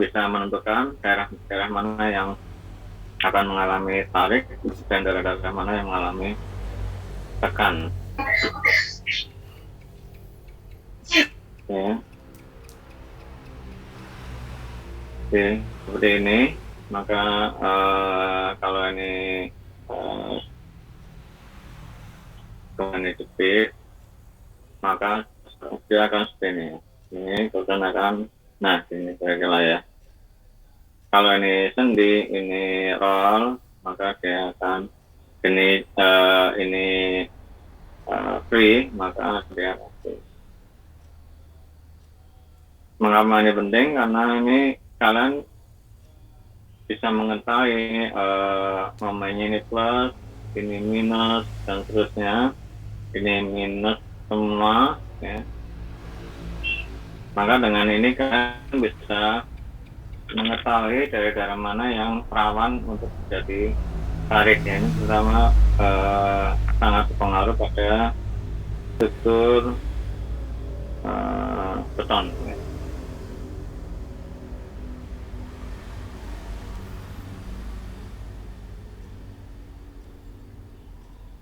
bisa menentukan daerah-daerah mana yang akan mengalami tarik dan daerah-daerah mana yang mengalami tekan. Ya. Oke, seperti ini. Maka kalau ini jepit, maka dia akan seperti ini. Ini kemudian akan, nah ini kira-kira ya. Kalau ini sendi, ini roll, maka dia akan ini free, maka dia akan free. Mengapa ini penting? Karena ini kalian bisa mengetahui momennya ini plus, ini minus, dan seterusnya. Ini minus semua, ya. Maka dengan ini kalian bisa mengetahui daerah-daerah mana yang rawan untuk terjadi tarik, ya. Ini terutama sangat berpengaruh pada struktur beton. Ya.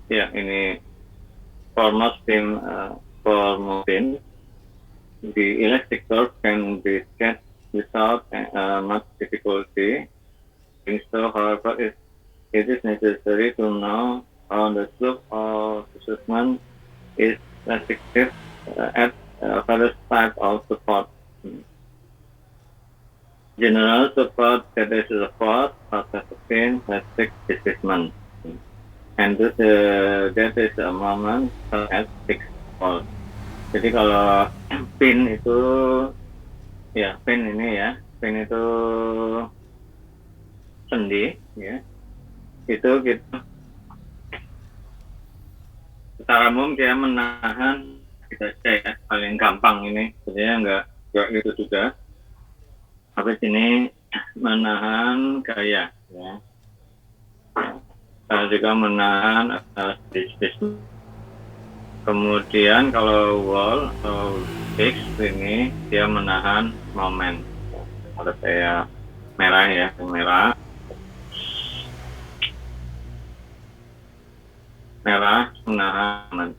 Ya, ini formal beam. The elastic curve can be sketched without much difficulty. So, however, it is necessary to know how the slope of the segment is restricted at various types of support. General support that is support such as pin restrict displacement, and that is a moment as fixed fault. Jadi kalau pin itu ya pin ini ya pin itu sendi ya itu kita secara umum dia menahan kita saja ya paling gampang ini sebenarnya enggak gitu juga tapi sini menahan gaya ya juga menahan displacement. Kemudian kalau wall atau fix ini dia menahan momen. Ada kayak merah ya, merah menahan.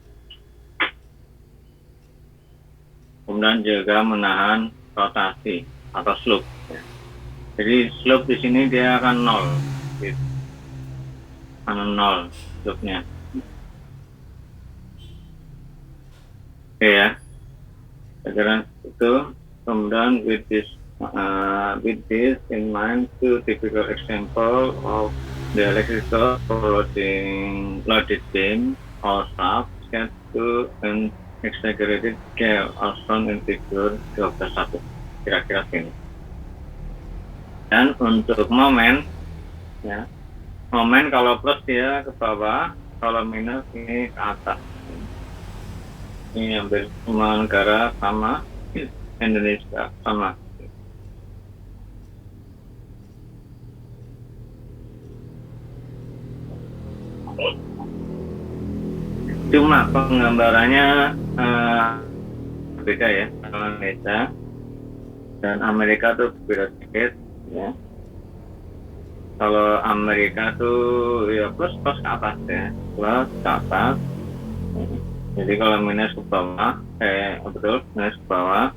Kemudian juga menahan rotasi atau slope. Ya. Jadi slope di sini dia akan nol, gitu. Akan nol slope-nya. Oke ya. Sekarang itu kemudian with this in mind, two typical example of the electrical loaded beam or shaft get to an exaggerated scale as shown in figure 12.1 kira-kira sini. Dan untuk momen ya, momen kalau plus dia ke bawah, kalau minus ini ke atas. Ini hampir semua negara sama, Indonesia sama. Cuma penggambarannya beda ya, Indonesia dan Amerika tuh beda sedikit ya. Kalau Amerika tuh ya plus ke atas ya, plus ke atas. Jadi kalau minus ke bawah, betul minus ke bawah,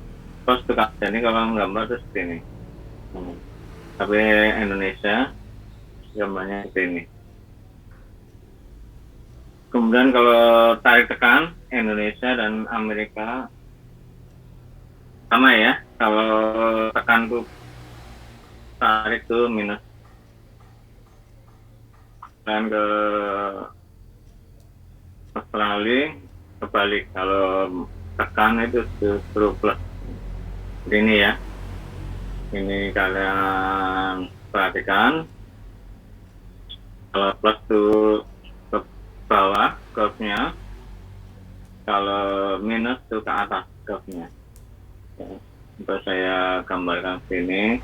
plus ke atas. Jadi kalau gambar tuh seperti ini. Tapi Indonesia gambarnya seperti ini. Kemudian kalau tarik tekan Indonesia dan Amerika sama ya. Kalau tekan tuh tarik tuh minus dan ke Australia kebalik. Kalau tekan itu justru plus. Ini ya. Ini kalian perhatikan. Kalau plus tuh ke bawah curve-nya, kalau minus tuh ke atas curve-nya. Coba saya gambarkan sini.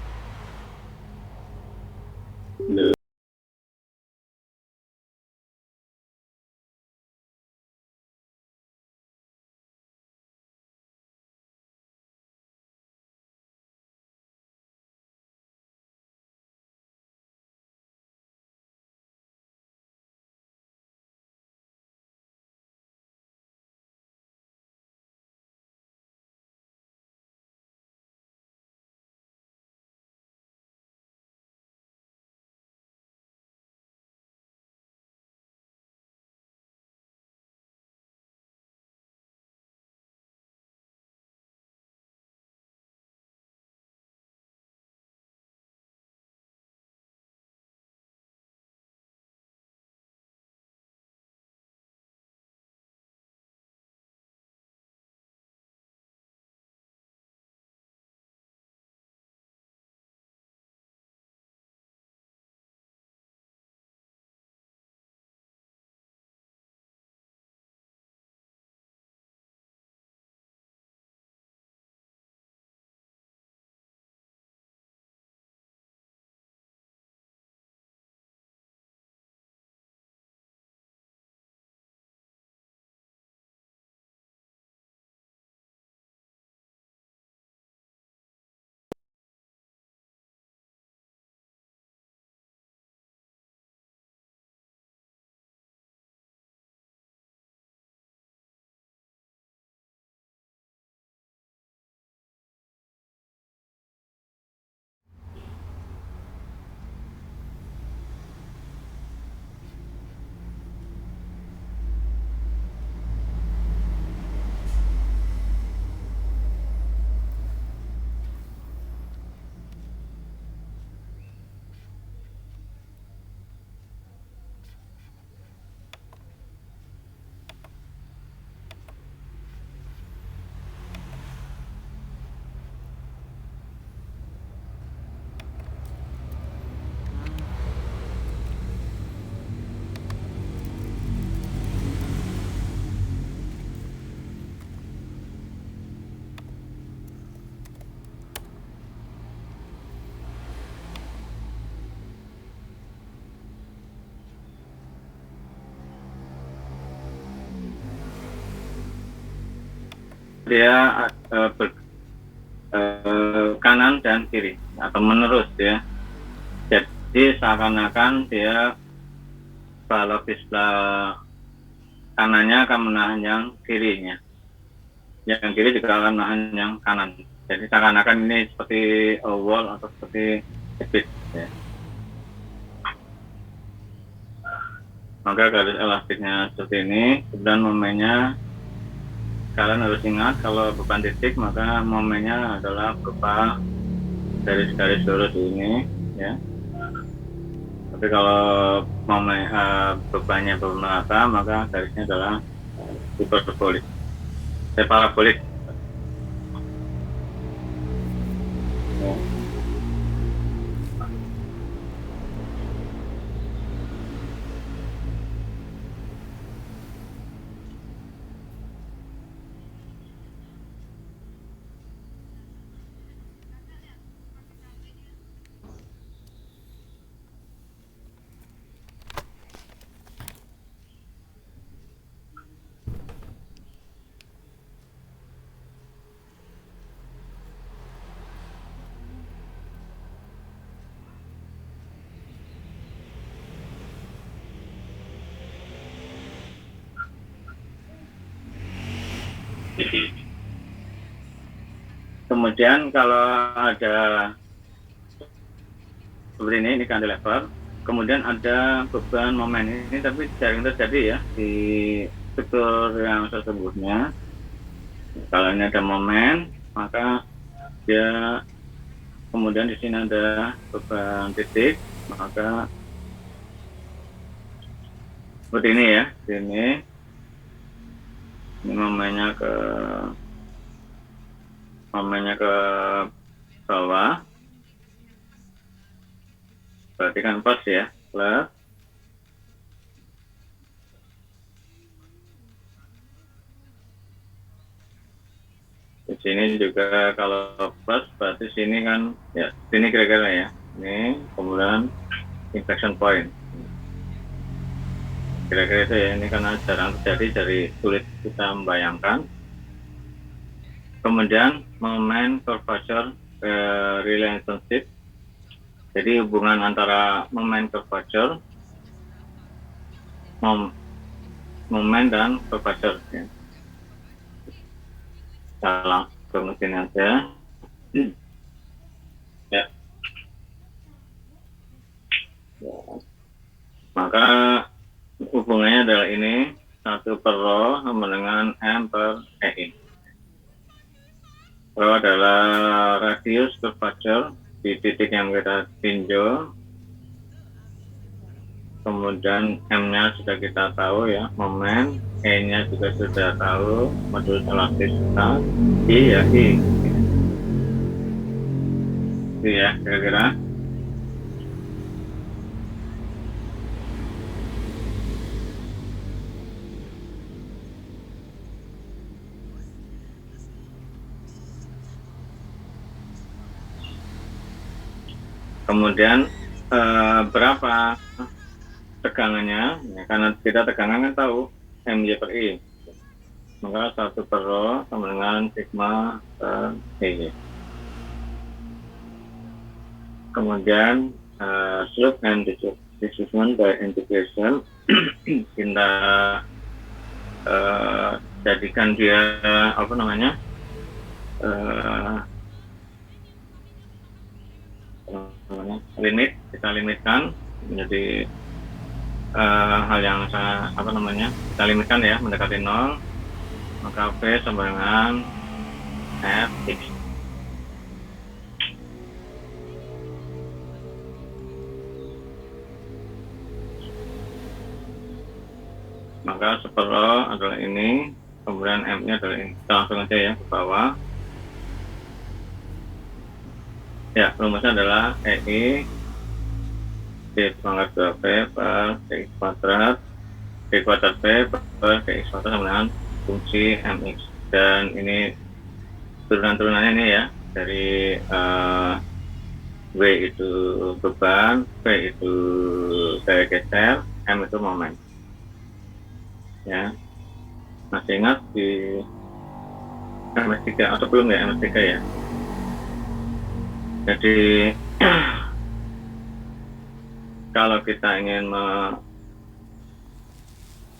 dia kanan dan kiri atau menerus ya. Jadi seakan-akan dia balok di sebelah kanannya akan menahan yang kirinya, yang kiri juga akan menahan yang kanan. Jadi seakan-akan ini seperti wall atau seperti habit ya. Maka garis elastiknya seperti ini, kemudian momennya kalian harus ingat kalau beban titik maka momennya adalah berupa garis-garis lurus ini ya. Tapi kalau bebannya belum merata maka garisnya adalah hiperbolik, parabolik. Ya. Kemudian kalau ada seperti ini cantilever, kemudian ada beban momen ini, tapi jarang terjadi ya di struktur yang sesungguhnya. Kalau ini ada momen, maka dia kemudian di sini ada beban titik, maka seperti ini ya, ini momennya ke bawah, berarti kan plus ya, plus. Di sini juga kalau plus berarti sini kan ya, sini kira-kira ya, ini kemudian inflection point. Kira-kira itu ya, ini karena jarang terjadi, jadi sulit kita membayangkan. Kemudian momen curvature relationship, jadi hubungan antara momen curvature, momen dan curvature ya. Kita langsung sini aja ya. Maka hubungannya adalah ini 1/ρ sama dengan M/EI. Rho adalah radius curvature di titik yang kita tinjau. Kemudian M-nya sudah kita tahu ya, momen, E-nya juga sudah tahu, modulus elastisitas, I ya I. Itu ya kira-kira. Kemudian berapa tegangannya? Ya, karena kita tegangan kan tahu MJ/I. Maka 1/ρ sama dengan sigma E. Kemudian slope and displacement by integration kita jadikan dia apa namanya? Limit, kita limitkan menjadi hal yang sangat apa namanya, kita limitkan ya mendekati 0, maka V sama dengan Fx. Maka 1/ρ adalah ini, kemudian M-nya adalah ini. Kita langsung aja ya ke bawah. Ya, rumusnya adalah EI D/2P per DX kuadrat, D kuadrat P per DX kuadrat sama dengan fungsi MX. Dan ini turunan-turunannya ini ya, dari W itu beban, P itu gaya geser, M itu momen. Ya, masih ingat di MS3 atau belum ya MS3 ya. Jadi kalau kita ingin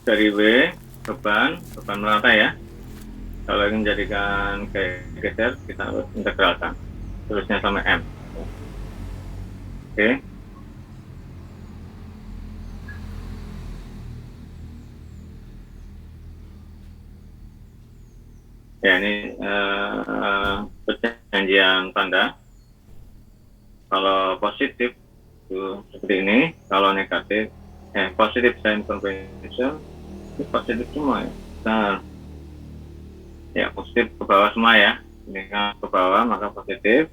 dari W beban merata ya. Kalau ingin menjadikan kayak geser, kita harus integralkan terusnya sampai M. Oke. Ya, ini perjanjian tanda. Kalau positif itu seperti ini, kalau negatif, positif sign convention, ini positif semua ya. Nah, ya positif ke bawah semua ya. Ini kan ke bawah maka positif.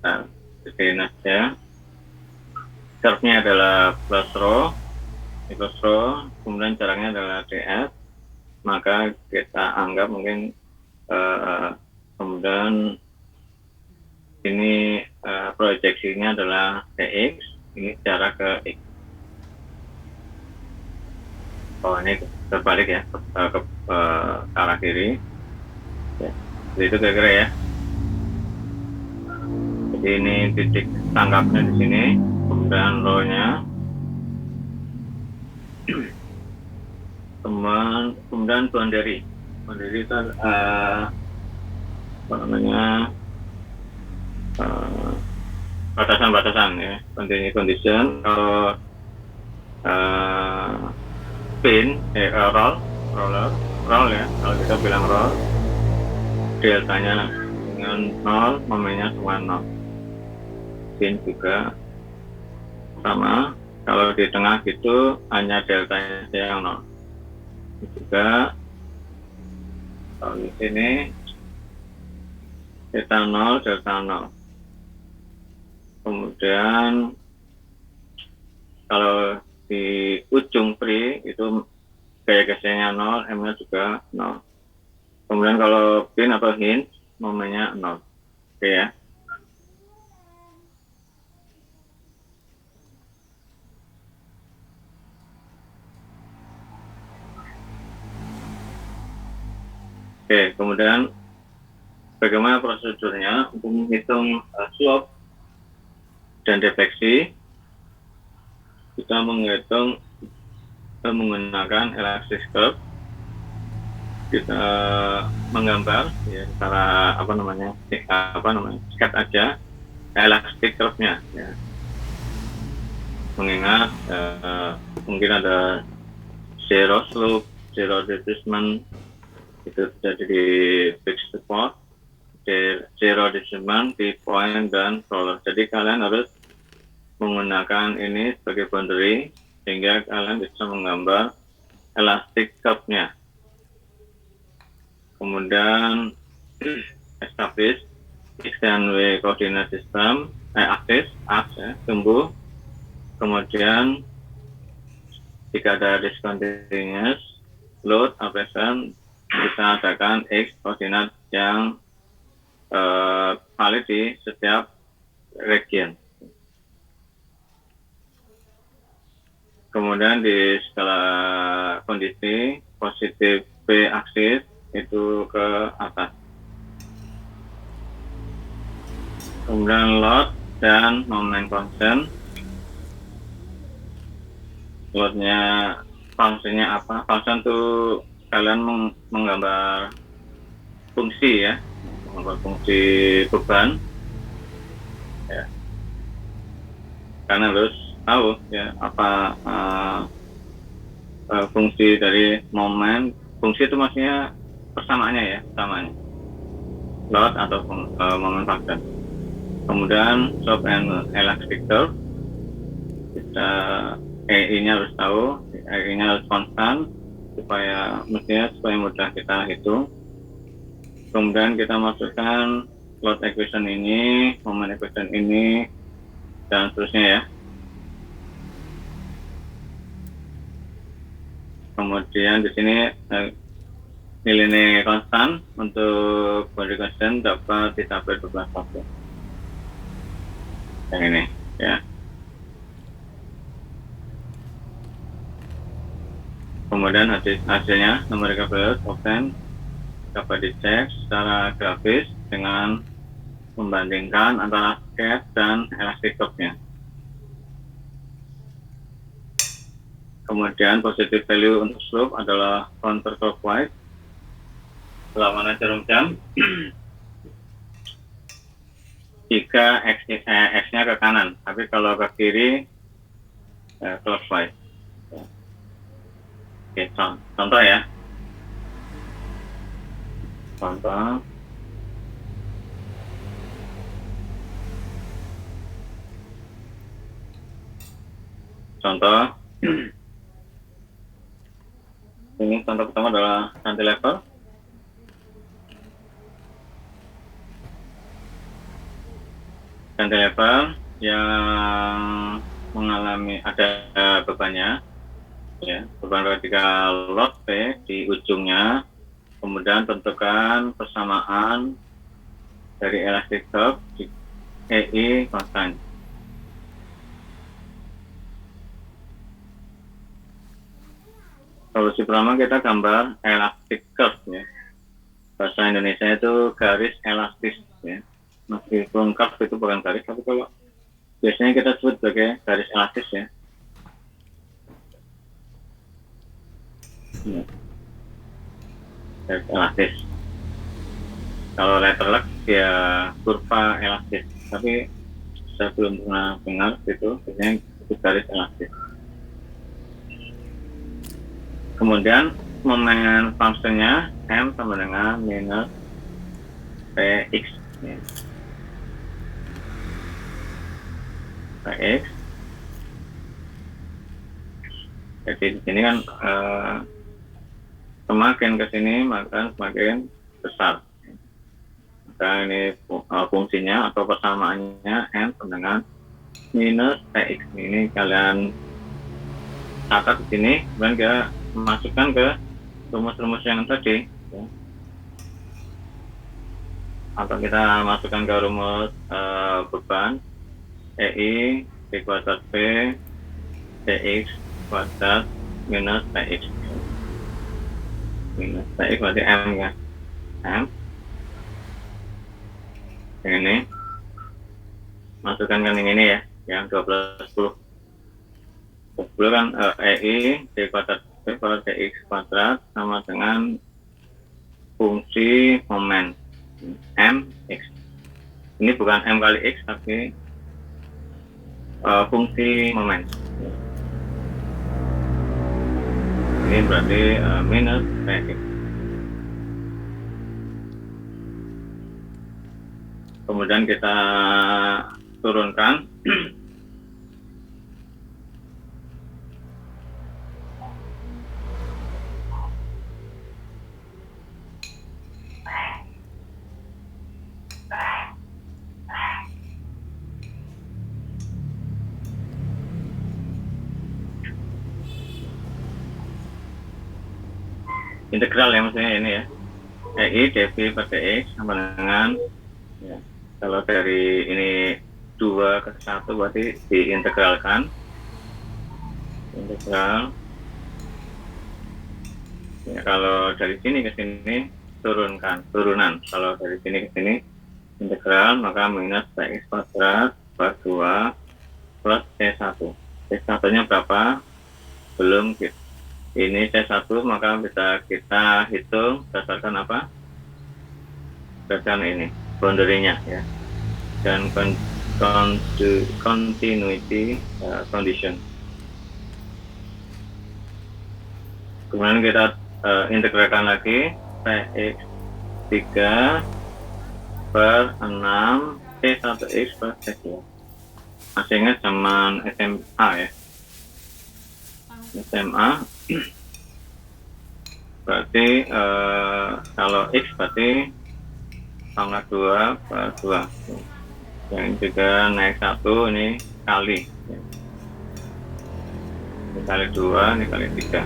Nah, begini aja. Curve-nya adalah plus rho, kemudian jaraknya adalah ds. Maka kita anggap mungkin kemudian ini proyeksinya adalah dx, ini jarak ke x. Oh, ini terbalik ya, ke arah kiri. Ya, jadi itu kira-kira ya. Jadi ini titik tangkapnya di sini, kemudian rho-nya, kemudian boundary itu apa namanya, batasan-batasan ya, condition. Kalau pin roll ya, kalau kita bilang roll, deltanya dengan 0, momennya semua 0. Pin juga sama, kalau di tengah gitu hanya deltanya yang 0. Juga kalau di sini delta 0, delta 0. Kemudian kalau di ujung free itu gaya gesernya 0, M-nya juga 0. Kemudian kalau pin atau hinge, momennya 0. Oke ya. Oke, kemudian bagaimana prosedurnya untuk menghitung slope dan defleksi? Kita menghitung menggunakan elastic curve. Kita menggambar ya secara sket aja elastic curve-nya ya. Mengingat mungkin ada zero slope, zero displacement, itu terjadi di fixed support, zero displacement di point dan roller. Jadi kalian harus menggunakan ini sebagai boundary sehingga kalian bisa menggambar elastic curve-nya. Kemudian establish X dan Y coordinate system, axis ya, tumbuh. Kemudian jika ada discontinuous load operation, kita adakan X koordinat yang valid di setiap region. Kemudian di skala kondisi positif B aksis itu ke atas. Kemudian load dan moment constant. Loadnya fungsinya apa? Function itu kalian menggambar fungsi ya, menggambar fungsi beban. Ya. Karena harus tahu ya apa fungsi dari moment. Fungsi itu maksudnya persamaannya ya, persamanya load atau moment function. Kemudian slope and elastic curve, kita EI-nya harus tahu, EI-nya harus konstan supaya mudah kita hitung. Kemudian kita masukkan load equation ini, moment equation ini, dan seterusnya ya. Kemudian di sini nilai konstan untuk boundary constant dapat dicapai 12 yang ini ya. Kemudian hasilnya numerical values obtain dapat dicek secara grafis dengan membandingkan antara sketch dan elastic curve-nya. Kemudian positive value untuk slope adalah counterclockwise, berlawanan jarum jam. Jika x-nya ke kanan, tapi kalau ke kiri clockwise. Oke, contoh ya. Contoh. Ini contoh pertama adalah cantilever. Cantilever yang mengalami ada bebannya, ya, beban vertikal load P di ujungnya. Kemudian tentukan persamaan dari elastic curve di EI constant. Solusi pertama kita gambar elastic curve, ya. Bahasa Indonesia itu garis elastis, ya. Meskipun curve itu bukan garis, tapi kalau biasanya kita sebut sebagai garis elastis, ya. Garis elastis. Kalau letterlek ya kurva elastis, tapi saya belum pernah dengar itu, biasanya itu garis elastis. Kemudian momen fungsinya M sama dengan minus Px, ya. Px. Jadi di sini kan semakin ke sini maka semakin besar. Maka ini fungsinya atau persamaannya M sama dengan minus Px. Ini kalian catat di sini, kemudian kita masukkan ke rumus-rumus yang tadi, ya. Atau kita masukkan ke rumus beban EI P kuadrat P Px kuadrat minus Px. Minus Px berarti M, ya. M. Yang ini masukkan kan yang ini, ya, yang 12/10 kan EI P kuadrat P kuadrat Px kuadrat sama dengan fungsi momen Mx. Ini bukan M kali X, tapi fungsi momen. Ini berarti minus Px. Kemudian kita turunkan. Integral, ya, maksudnya ini, ya. EI dV per dx sama dengan, ya, kalau dari ini 2 ke 1 berarti diintegralkan. Integral, ya, kalau dari sini ke sini turunan. Kalau dari sini ke sini integral, maka minus Px kuadrat per 2 plus C1. C1 nya berapa? Belum, gitu. Ini C1, maka bisa kita hitung berdasarkan apa? Berdasarkan ini, boundary-nya, ya. Dan continuity condition. Kemudian kita integralkan lagi Px 3 per 6 C1x per C2. Masih ingat zaman SMA, ya. SMA berarti kalau X berarti pangkat 2 per 2. Yang juga naik 1 ini kali, ya. Ini kali 2, ini kali 3.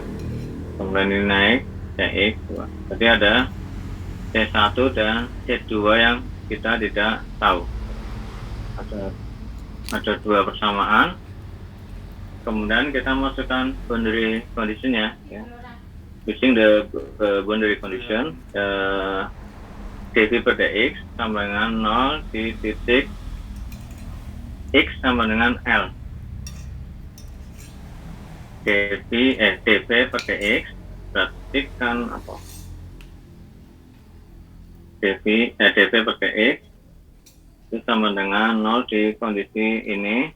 Kemudian ini naik CX 2. Jadi ada C1 dan C2 yang kita tidak tahu. Ada 2 persamaan. Kemudian kita masukkan boundary condition-nya, ya. using the boundary condition, dv per dx sama dengan 0 di titik x sama dengan L. dv per dx berarti kan apa? dv per dx itu sama dengan 0 di kondisi ini,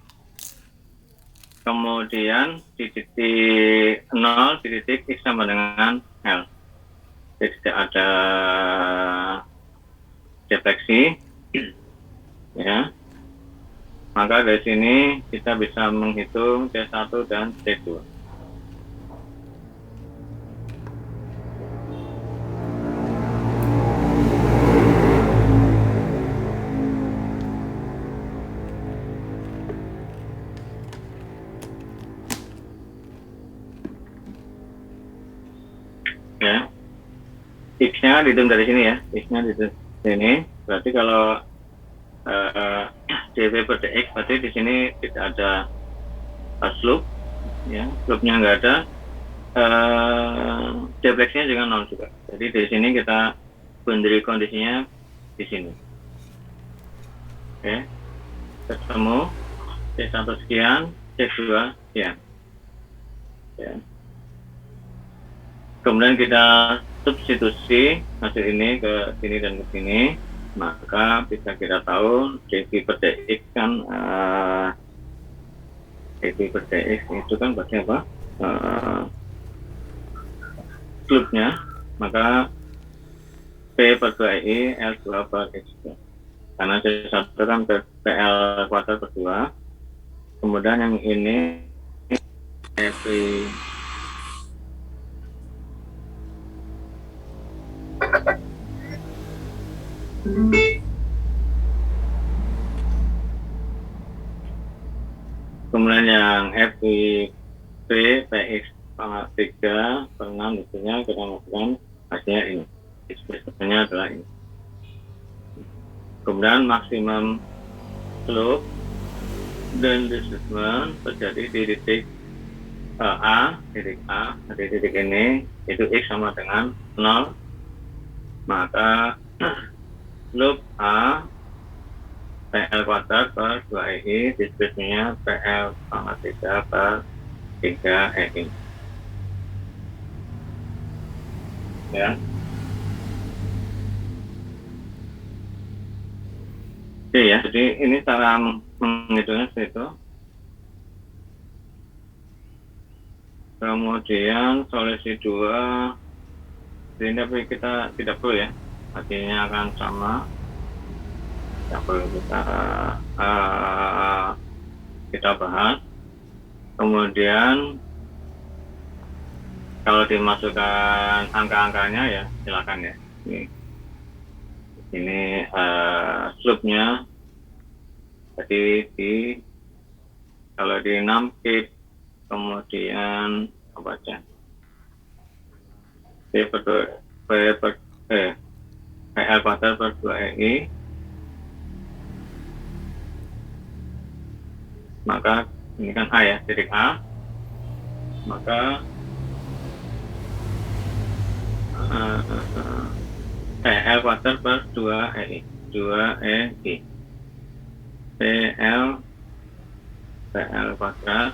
kemudian di titik 0 di titik x sama dengan L. Jadi tidak ada defleksi, ya. Maka dari sini kita bisa menghitung C1 dan C2. Ya, x-nya dihitung dari sini ya, x-nya dihitung sini. Berarti kalau dv per dx berarti di sini tidak ada slope, ya, slope-nya nggak ada, defleksinya juga 0 juga. Jadi di sini kita boundary kondisinya di sini. Oke, ketemu C1 sekian, C2 sekian. Ya. Kemudian kita substitusi hasil ini ke sini dan ke sini, maka bisa kita tahu dv per dx kan dv per dx itu kan berarti apa? Slope-nya, maka P per 2i L2 per x2. Karena C1 kan PL kuadrat per 2. Kemudian yang ini FI kemudian yang FI P PX pangkat 3 per 6 itunya kita masukkan hasilnya ini. Ekspresinya adalah ini. Kemudian maksimum slope dan displacement terjadi di titik di titik ini, itu x sama dengan 0, maka slope A PL kuadrat per 2EI, displacement-nya PL pangkat 3 per 3EI. Ya. Oke ya, jadi ini cara menghitungnya seperti itu. Kemudian solusi 2, ini tapi kita tidak perlu ya, artinya akan sama, tidak perlu kita bahas. Kemudian kalau dimasukkan angka-angkanya ya silakan ya. Ini slope-nya, jadi kalau di 6 feet, kemudian apa aja? PL kuadrat per 2EI, maka ini kan A ya, titik A, maka PL kuadrat per 2EI, 2EI, PL kuadrat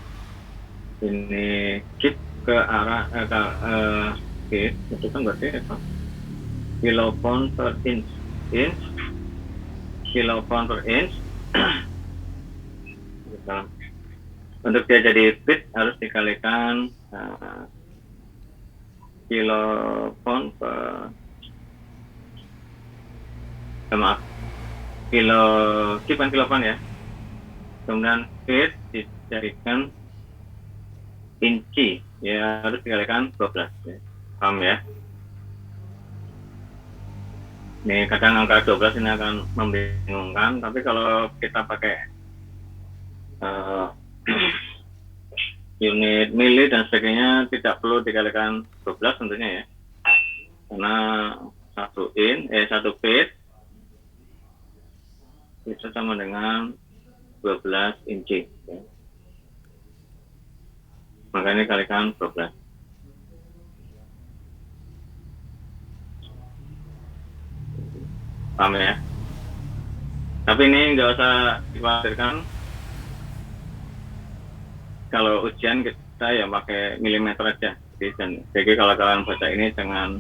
ini kit ke arah kit itu kan berarti apa? Kilopound per inch, kilopound per inch. Untuk dia jadi feet harus dikalikan kilopound per kilopound ya. Kemudian feet dijadikan inci, ya harus dikalikan 12 ya. Paham ya? Ini kadang angka 12 ini akan membingungkan, tapi kalau kita pakai unit mili dan sebagainya tidak perlu dikalikan 12 tentunya ya, karena satu feet itu sama dengan 12 inci ya. Makanya kalikan 12. paham ya. Tapi ini nggak usah dikhawatirkan, kalau ujian kita ya pakai milimeter aja. Jadi kalau kalian baca ini jangan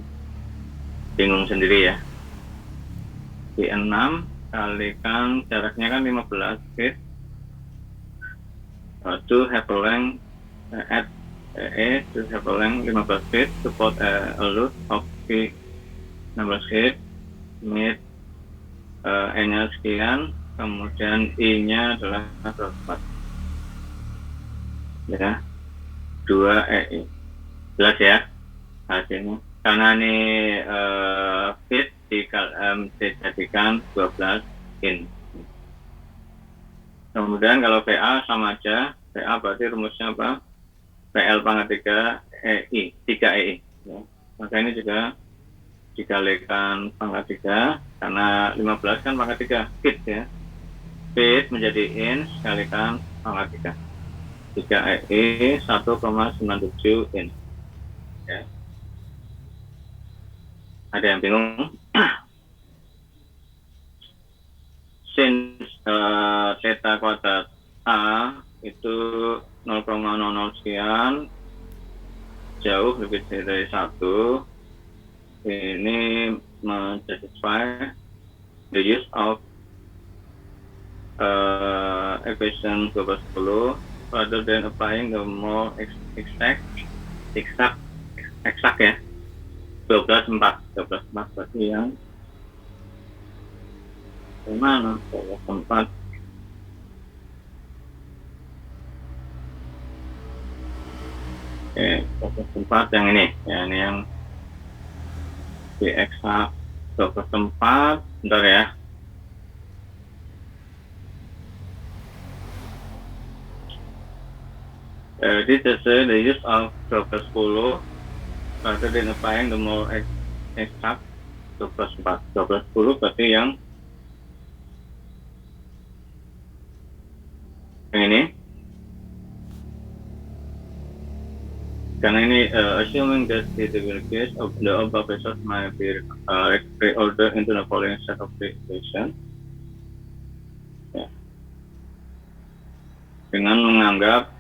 bingung sendiri ya. Di 6 kalikan jaraknya kan 15 feet to have a length at A to have a length 15 feet, support a load of 16 feet, mid E-nya sekian, kemudian I-nya adalah 4 ya, 2 EI. Jelas ya hasilnya. Karena ini feet dijadikan 12 in. Kemudian kalau PA sama aja, PA berarti rumusnya apa? PL pangkat 3 EI, 3 EI. Ya. Maka ini juga dikalikan pangkat 3, karena 15 kan pangkat 3, feet ya. Feet menjadi in, kalikan pangkat 3. 3 EI 1,97 in. Ya. Ada yang bingung? Since theta kuadrat A itu 0,00 sekian, jauh lebih dari 1, ini menjustify the use of equation 1210 rather than applying the more exact ya, 12,4 berarti yang mana 12,4. Oke, 12,4 yang ini ya, ini yang di eksak 12,4. Bentar ya. This is the use of 1210 rather than applying the more exact 12,4. 1210 berarti yang ini. Karena ini assuming that the case of the above result might be reordered into the following set of equation. Ya. Dengan menganggap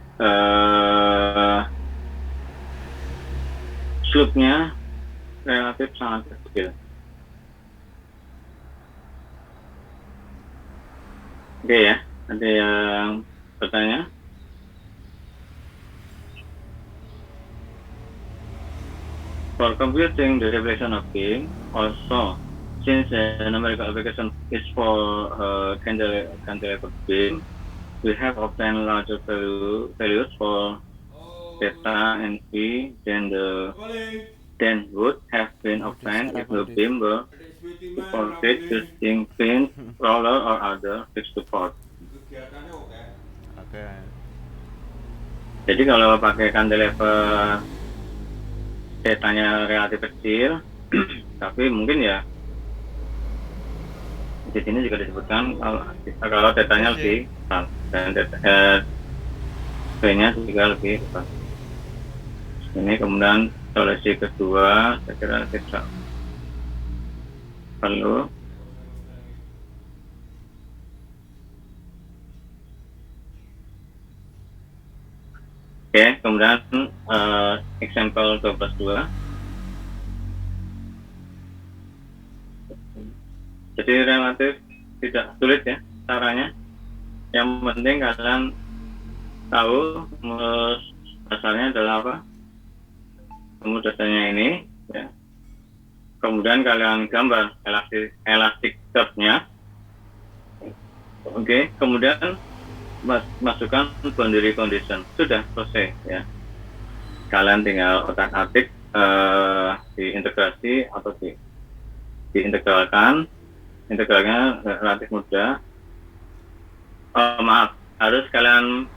slope-nya relatif sangat kecil. Oke ya, ada yang bertanya? For computing the reflection of beam, also, since the numerical application is for cantilever beam, we have obtained larger values for theta and phi than would have been obtained if the beam were supported using pin, roller, or other fixed support. Oke. Jadi kalau pakai cantilever tetanya relatif kecil, tapi mungkin ya di sini juga disebutkan kalau tetanya lebih besar dan V-nya juga lebih besar. Ini kemudian solusi kedua saya kira tidak perlu. Oke, kemudian example 12.2. Jadi relatif tidak sulit ya caranya. Yang penting kalian tahu rumus dasarnya adalah apa. Rumus dasarnya ini ya. Kemudian kalian gambar elastic curve-nya. Oke, kemudian masukkan boundary condition. Sudah selesai ya. Kalian tinggal otak-atik diintegrasi atau diintegralkan. Integralnya relatif mudah. Maaf, harus kalian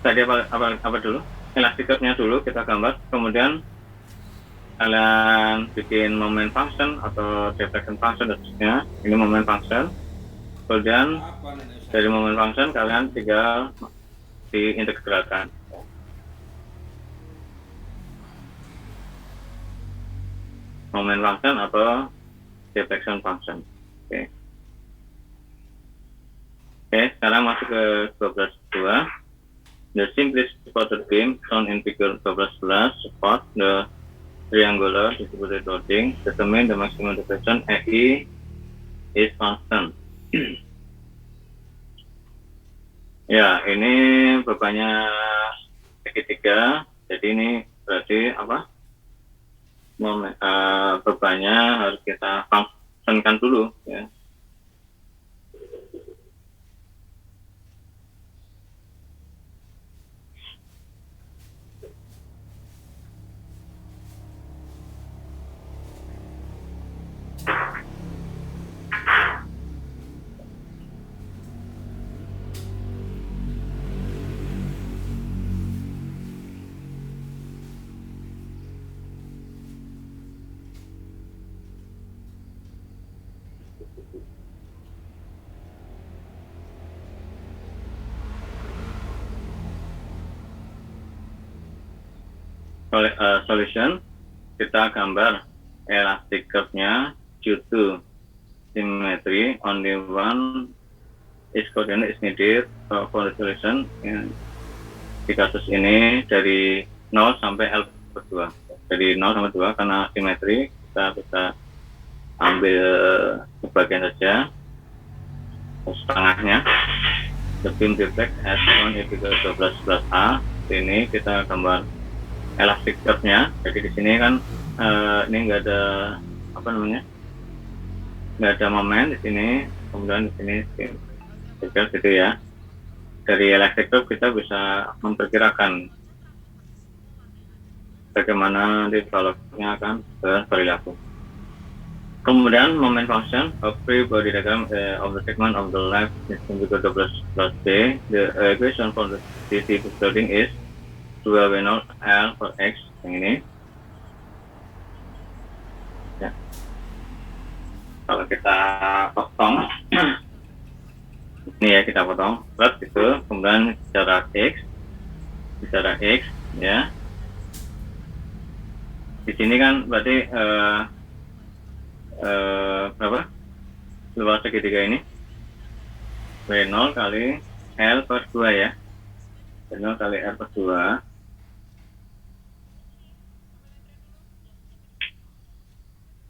tadi apa dulu? Elastic curve-nya dulu kita gambar, kemudian kalian bikin moment function atau deflection function dan sebagainya. Ini moment function. Kemudian dari moment function kalian tinggal diintegralkan. Moment function atau deflection function. Oke. Oke, sekarang masuk ke 12.2. The simplest supported beam shown in figure 12.11 support the triangular distributed loading. Determine the maximum deflection EI is constant. Ya, ini bebannya segitiga. Jadi ini berarti apa? Bebannya harus kita fungsikan dulu, ya. Solution, kita gambar elastic curve-nya due to symmetry. Only one is coordinate is needed for the solution. Di kasus ini dari 0 sampai L per 2. Dari 0 sampai 2 karena simetri kita bisa ambil sebagian saja setengahnya. The beam deflect as shown in figure 12.11a. Ini kita gambar elastic curve-nya. Jadi di sini kan ini nggak ada apa namanya, nggak ada momen di sini, kemudian di sini gitu ya. Dari elastic curve kita bisa memperkirakan bagaimana nanti value-nya akan berperilaku. Kemudian moment function of free body diagram of the segment of the left is figure 12.b. The equation for the DC loading is 2W0 L per X, yang ini. Ya. Kalau kita potong, ini ya kita potong, plus itu, kemudian jarak X, ya. Di sini kan berarti berapa? Luas segitiga ini W0 kali L per 2 ya. W0 kali L per 2.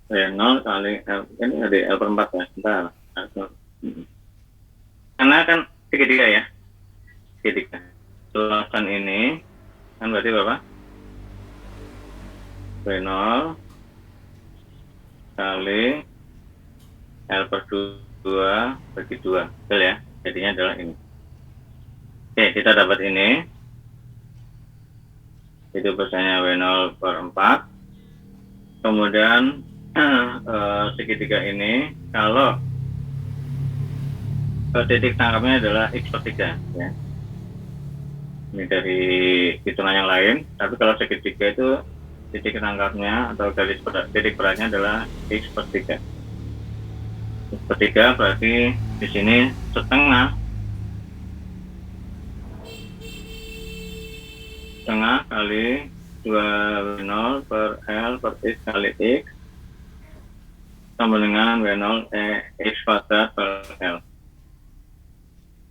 W0 kali L, ini ada L per 4 ya, bentar. Karena kan segitiga ya, segitiga. Luasan ini kan berarti berapa? W0 kali L per 2 bagi 2, betul ya? Jadinya adalah ini. Oke, kita dapat ini. Itu besarnya W0 per 4. Kemudian segitiga ini, kalau titik tangkapnya adalah X per 3 ya. Ini dari hitungan yang lain, tapi kalau segitiga itu titik tangkapnya atau garis titik beratnya adalah X per 3. X per 3 berarti di sini setengah kali 2W0 per L per X kali X sama dengan W0 X kuadrat per L.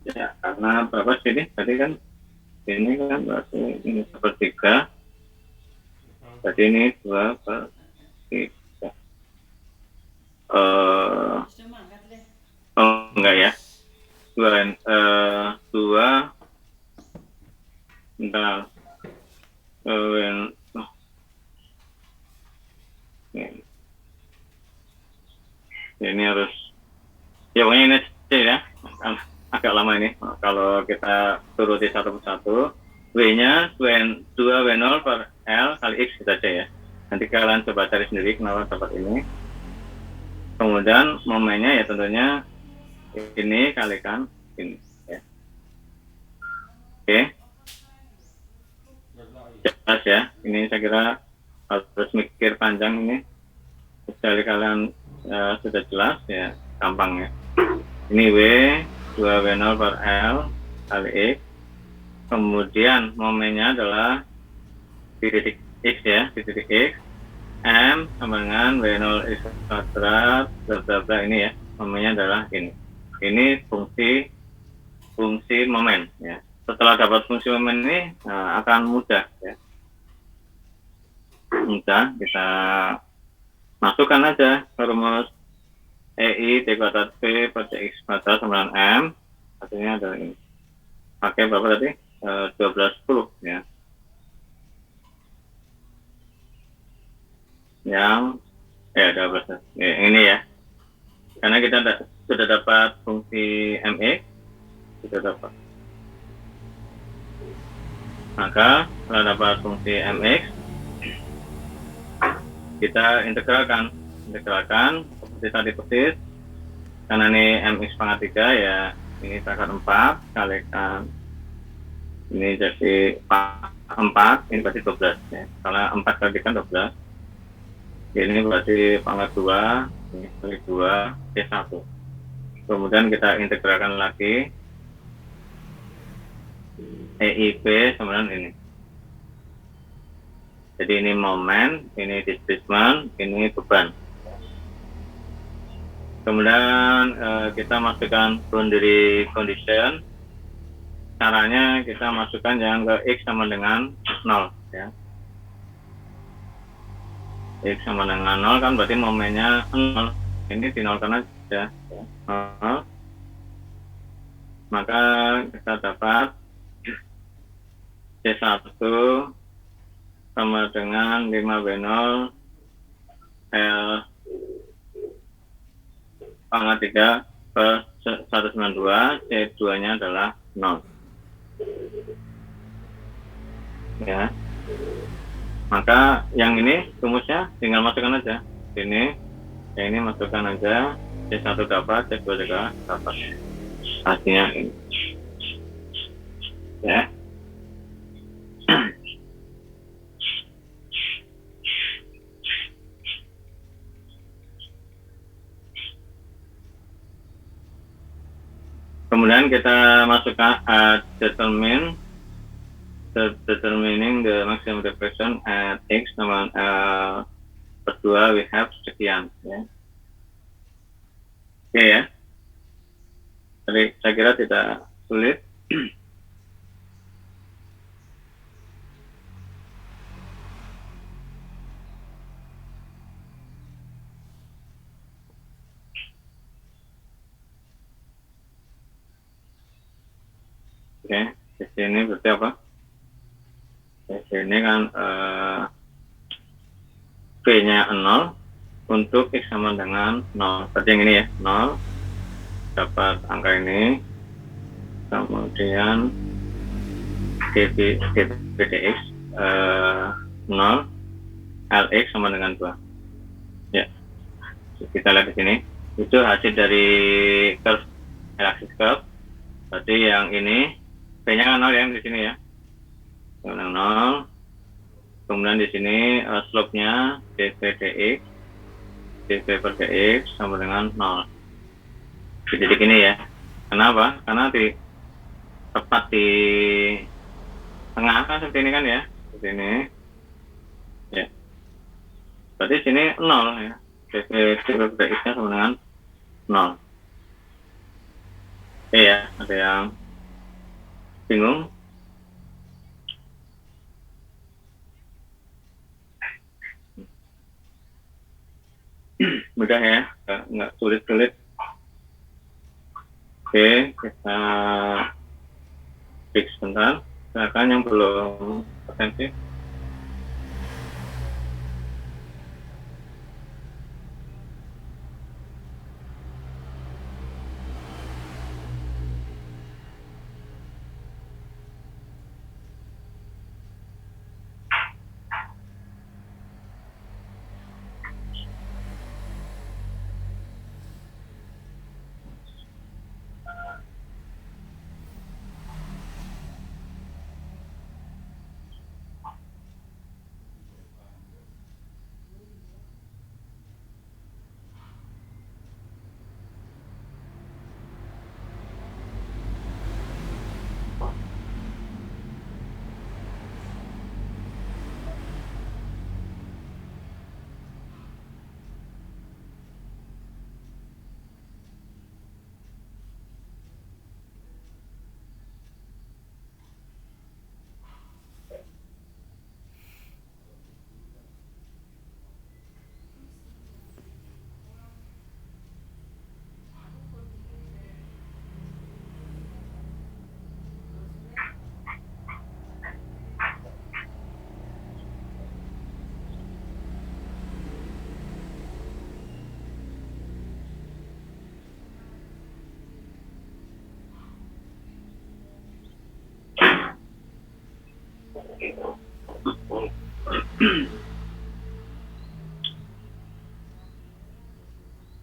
Ya, karena berapa sih ini? Tadi kan ini kan berarti ini sepertiga. Berarti ini 2 per 3. Oh enggak ya. 2 bentar. Ini harus ya pokoknya ini aja ya, agak lama ini kalau kita turuti satu persatu. W-nya 2W0 per L kali X saja ya. Nanti kalian coba cari sendiri kenapa dapat ini. Kemudian momennya ya tentunya ini kalikan ini ya. Oke. Jelas ya, ini saya kira harus mikir panjang ini. Kecuali kalian sudah jelas ya, gampang ya. Ini W 2W0 per L kali X. Kemudian momennya adalah di titik X ya, di titik X. M sama dengan W0 X kuadrat bla bla bla ini ya, namanya adalah ini. Ini fungsi momen ya. Setelah dapat fungsi momen ini akan mudah ya. Mudah kita masukkan aja ke rumus EI T kuadrat P per X kuadrat sama dengan M, hasilnya adalah ini. Pakai berapa tadi? 1210 ya. Yang 12 ya, ini ya. Karena kita sudah dapat fungsi MX, sudah dapat. Maka setelah dapat fungsi MX, kita integralkan seperti tadi persis. Karena ini MX pangkat 3 ya, ini pangkat 4 kalikan ini jadi 4, ini berarti 12 ya. Karena 4 kalikan 12, ini berarti pangkat 2, ini kali 2 C1. Kemudian kita integralkan lagi EIP sama dengan ini. Jadi ini momen, ini displacement, ini beban. Kemudian kita masukkan boundary condition. Caranya kita masukkan yang ke X sama dengan 0 ya. X sama dengan 0 kan berarti momennya 0. Ini dinolkan aja ya. 0. Maka kita dapat C1 sama dengan 5W0 L pangkat 3 per 192, C2-nya adalah 0. Ya. Maka yang ini rumusnya tinggal masukkan aja. Ini, yang ini masukkan aja, C1 dapat, C2 juga dapat. Hasilnya ini. Ya. Kemudian kita masukkan determining the maximum depression at X sama per 2 we have sekian ya. Oke ya. Jadi saya kira tidak sulit. Oke, di sini berarti apa? Di sini kan V-nya 0 untuk X sama dengan 0. Berarti yang ini ya, 0 dapat angka ini. Kemudian dpdx 0 Lx sama dengan 2. Ya, kita lihat di sini. Itu hasil dari curve, axis curve. Berarti yang ini V-nya kan 0 ya di sini ya. 0. Kemudian di sini slope-nya dv dx, dv per dx sama dengan 0. Di titik ini ya. Kenapa? Karena tepat di tengah kan seperti ini kan ya. Seperti ini. Ya. Berarti sini 0 ya. dv per dx-nya sama dengan 0. Oke ya, ada yang bingung? Mudah ya, nggak sulit-sulit. Oke, kita fix sebentar. Silakan yang belum atensi.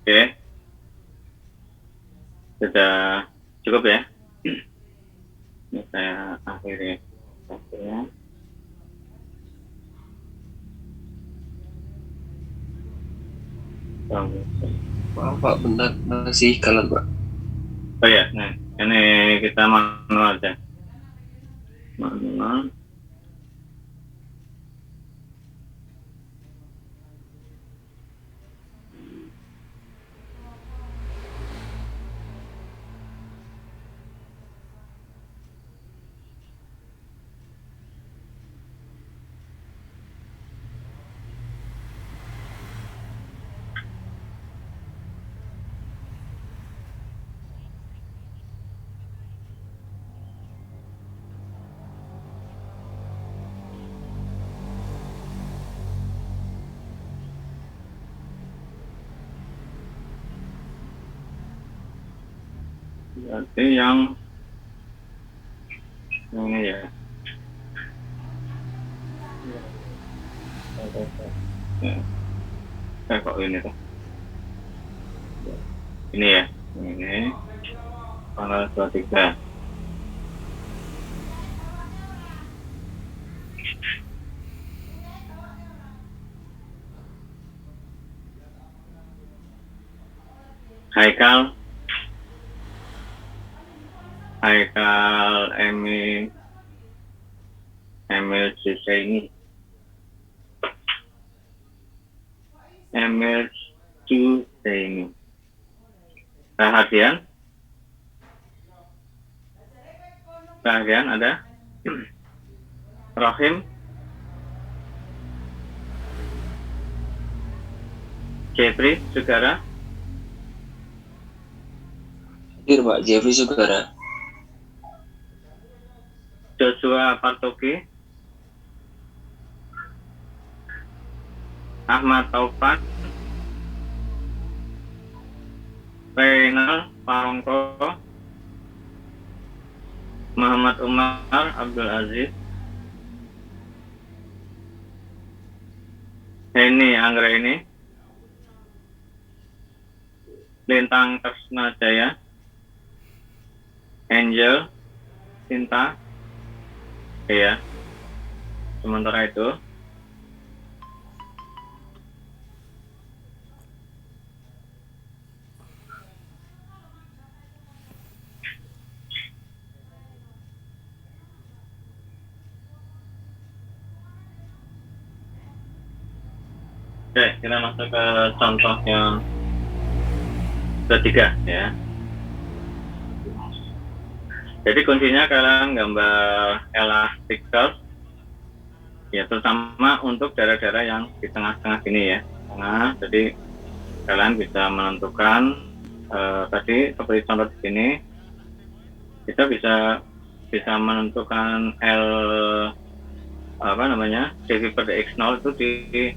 Oke, sudah cukup ya. Ini saya akhiri waktunya. Maaf Pak, bentar masih kalah Pak. Oh ya, nah ini kita manual aja. Manual. Berarti yang ini ya. Kok ini tuh? Ini ya. Ini tanggal 23. Haikal Emil Jusaini. Emil Jusaini. Perhatian ada. Rohim Jeffrey Sugara. Hadir Pak, Jeffrey Sugara. Joshua Partogi. Ahmad Taufan. Reynal Parongko. Muhammad Umar Abdul Aziz. Heni Anggraini. Lintang Kresna Jaya. Angel Cinta. Ya. Sementara itu oke, kita masuk ke contoh yang ketiga ya. Jadi kuncinya kalian gambar elastic curve ya, terutama untuk daerah-daerah yang di tengah-tengah sini ya. Nah, jadi kalian bisa menentukan tadi seperti contoh di sini, kita bisa menentukan L dv per dx0 itu di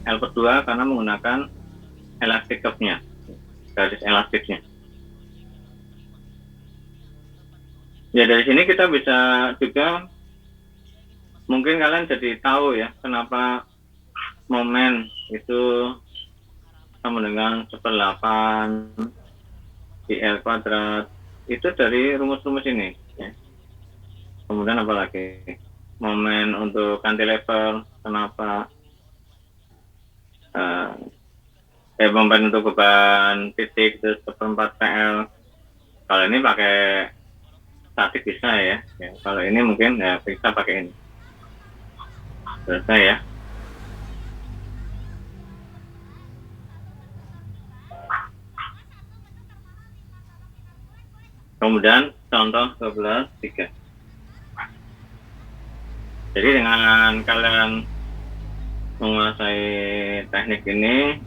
L per 2 karena menggunakan elastic curve-nya, garis elastiknya. Ya dari sini kita bisa juga, mungkin kalian jadi tahu ya kenapa momen itu sama dengan 1/8 di L kuadrat itu dari rumus-rumus ini ya. Kemudian apalagi momen untuk cantilever, kenapa momen untuk beban titik itu 1/4 PL. Kalau ini pakai statik bisa ya. Kalau ini mungkin ya bisa pakai ini. Selesai ya. Kemudian contoh 12.3. Jadi dengan kalian menguasai teknik ini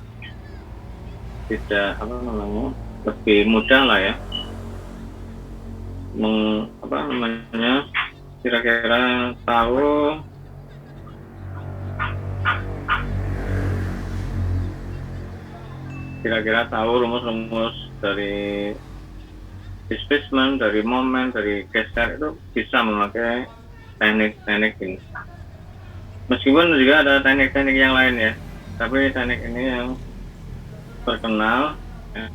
tidak lebih mudah lah ya. Kira-kira tahu rumus-rumus dari displacement, dari momen, dari geser itu bisa memakai teknik-teknik ini. Meskipun juga ada teknik-teknik yang lain ya, tapi teknik ini yang terkenal. Ya.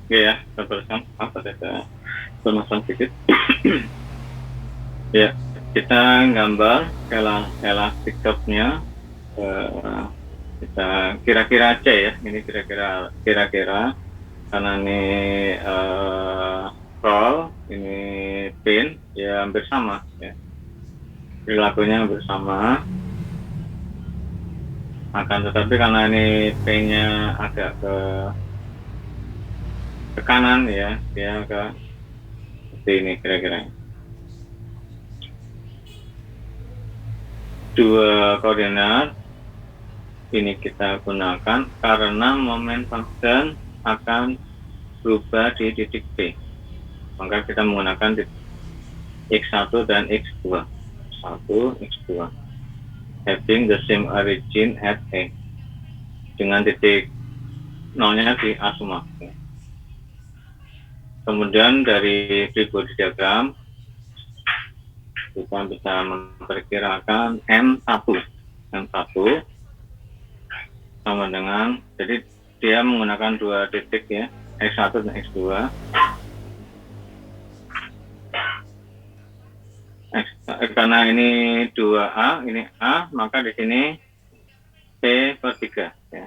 Oke ya, teruskan apa ada permasalahan sedikit. Ya, kita gambar elastic curve-nya. Kita kira-kira aja ya, ini kira-kira karena ini roll, ini pin, ya hampir sama ya. Perilakunya hampir sama. Akan tetapi karena ini pinnya agak ke kanan ya, dia ke seperti ini kira-kira. Dua koordinat ini kita gunakan karena moment function akan berubah di titik P. Maka kita menggunakan X1 dan X2. 1, X2. Having the same origin at A. Dengan titik nolnya di A semua. Kemudian dari free body diagram kita bisa memperkirakan M1 sama dengan, jadi dia menggunakan dua titik ya, X1 dan X2. Karena ini 2A, ini A, maka di sini P per 3 ya.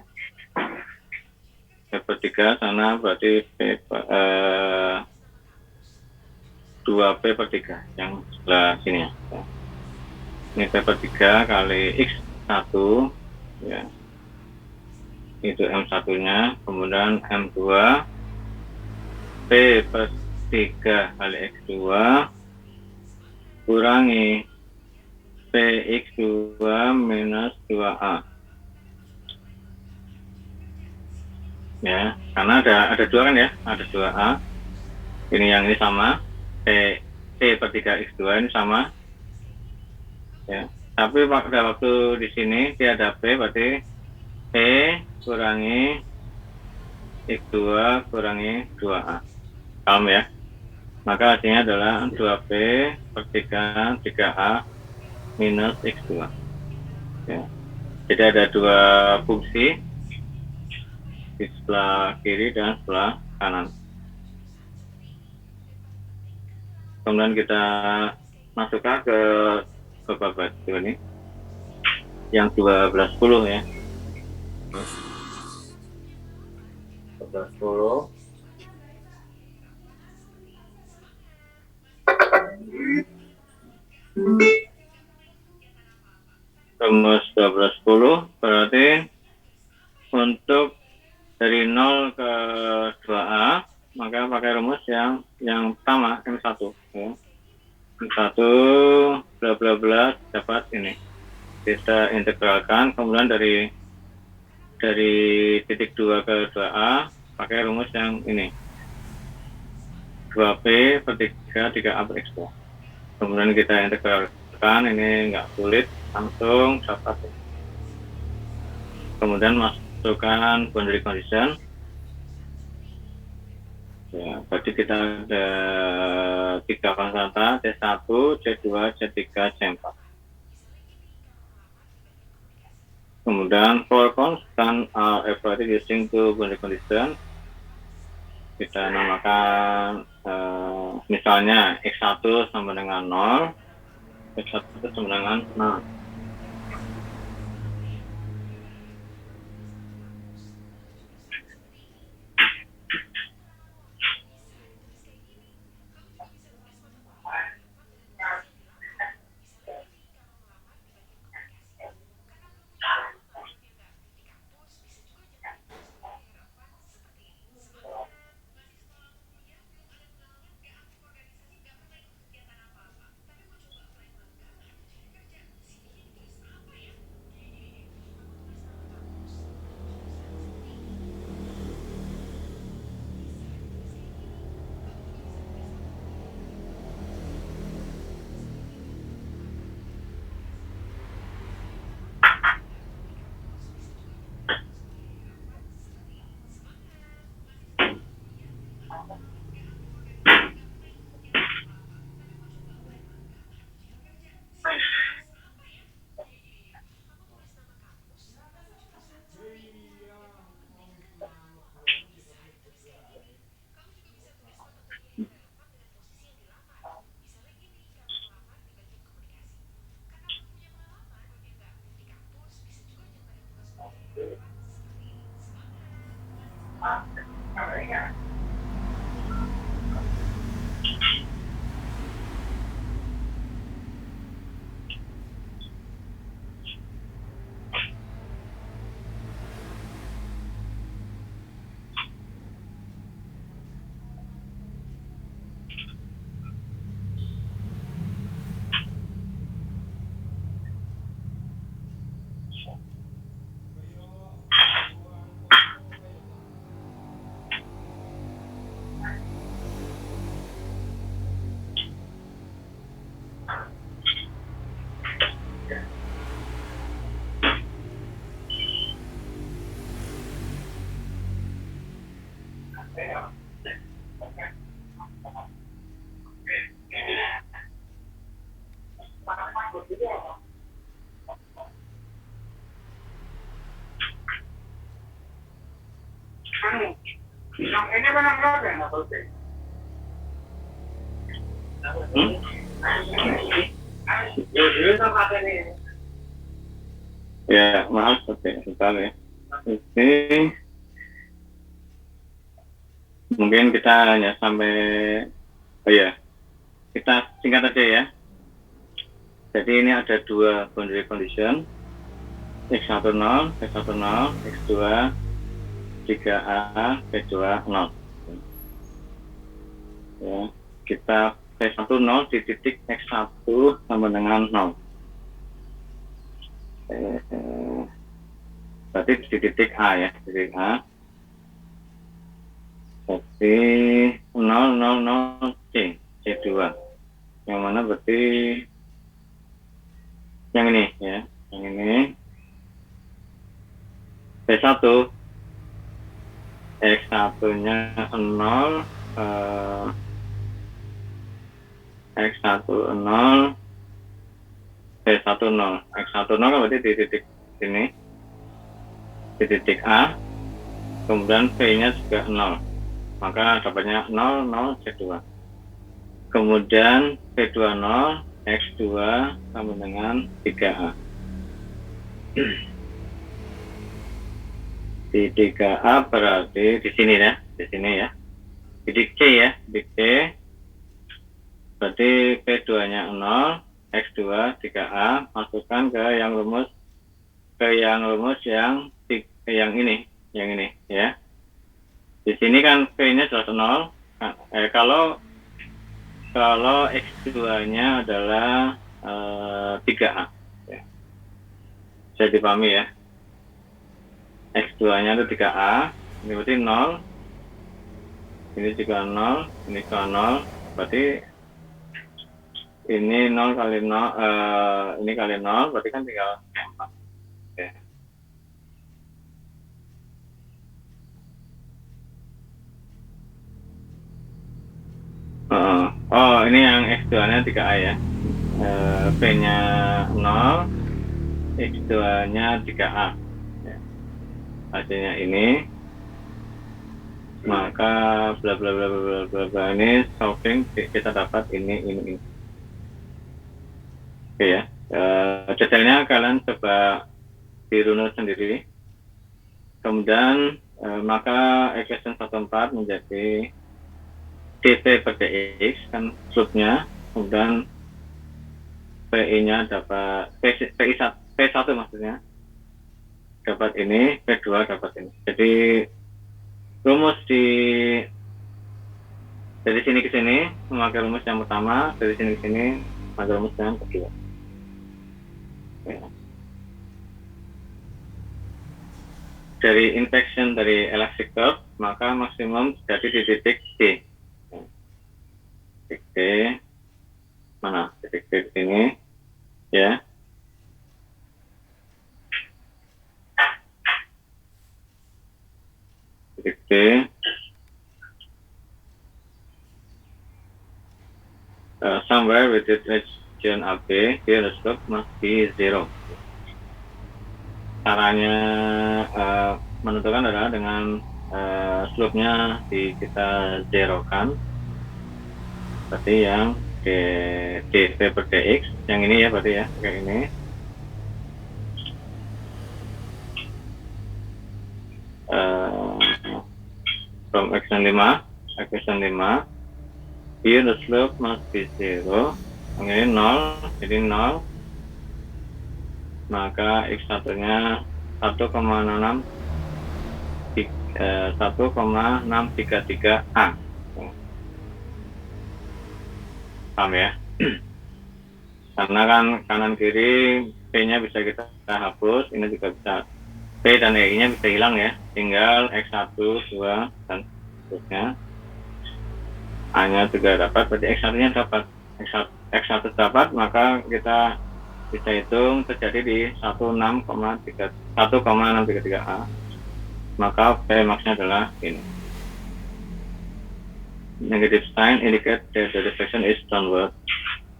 P per 3 sana berarti 2P per 3 yang sebelah sini ya. Ini P per 3 kali X1 ya. Itu M1 nya, kemudian M2 P per 3 kali X2 kurangi PX2 minus 2A ya, karena ada dua kan ya, ada 2A, ini yang ini sama, P per 3 X2 ini sama ya, tapi pada waktu di sini dia ada P, berarti P kurangi X2 kurangi 2A, paham ya? Maka hasilnya adalah 2P per 3A minus X2 ya. Jadi ada dua fungsi di sebelah kiri dan sebelah kanan. Kemudian kita masukkan ke babak ini yang 1210 ya. 1210 rumus 1210 berarti untuk dari 0 ke 2A maka pakai rumus yang pertama M1 ya. M1 bla bla bla dapat ini. Kita integralkan, kemudian dari titik 2 ke 2A pakai rumus yang ini. 2P per 3A per X2. Kemudian kita integralkan, ini enggak sulit, langsung dapat. Kemudian masukkan boundary condition. Ya, berarti kita ada 3 konstanta, C1, C2, C3, C4. Kemudian for constant are evaluated using two boundary condition. Kita namakan misalnya X1 sama dengan 0, X1 sama dengan 0. Ya, maaf, sebentar ya. Ini mungkin kita hanya sampai, oh ya, kita singkat aja ya. Jadi ini ada dua boundary condition, X10, X10, X2, 3A, P2, 0. Ya, kita P10 di titik X1 sama dengan 0. Berarti di titik A ya, titik A. Jadi 000 C, C2. Yang mana berarti yang ini ya, yang ini P1 X1-nya 0, X1 0, P1 0. X1 0 kan berarti di titik sini, di titik A, kemudian P-nya juga 0. Maka dapatnya 0, C2. Kemudian P20, X2 sama dengan 3A. Di 3A berarti di sini ya, di sini ya. Di C ya, di C. Berarti P2-nya 0, X2, 3A, masukkan ke yang rumus yang ini ya. Di sini kan P-nya jelas 0. Kalau X2-nya adalah 3A. Ya. Bisa dipahami ya. X2-nya itu 3A, ini berarti 0. Ini juga 0, ini juga 0. Berarti ini 0 kali 0, ini kali 0, berarti kan tinggal 4. Ya. Oh, ini yang X2-nya 3A ya. P-nya 0, X2-nya 3A. Ya. Hasilnya ini. Maka bla bla bla bla bla bla ini solving kita dapat ini. Oke ya. Detailnya kalian coba dirunut sendiri. Kemudian maka equation 14 menjadi dt per dx kan slope-nya, kemudian PI-nya dapat P1 maksudnya dapat ini, P2 dapat ini. Jadi rumus dari sini ke sini memakai rumus yang pertama, dari sini ke sini memakai rumus yang kedua. Ya. Dari inflection dari elastic curve maka maksimum jadi di titik D. Titik D mana? Titik D di sini ya. Titik D. Somewhere within region AB, here the slope must be 0. Caranya menentukan adalah dengan slope-nya kita zerokan. Berarti yang dt per dx, yang ini ya berarti ya, kayak ini. From equation 5, here the slope must be 0. Yang ini 0, jadi 0. Maka X1-nya 1,633A. Paham ya? Karena kan kanan kiri P-nya bisa kita hapus, ini juga bisa. P dan E-nya bisa hilang ya, tinggal X1, 2, dan seterusnya. A-nya juga dapat, berarti X1-nya dapat. X1 dapat, maka kita bisa hitung terjadi di 1,633A. Maka P max-nya adalah ini. Negative sign indicate that the deflection is downward.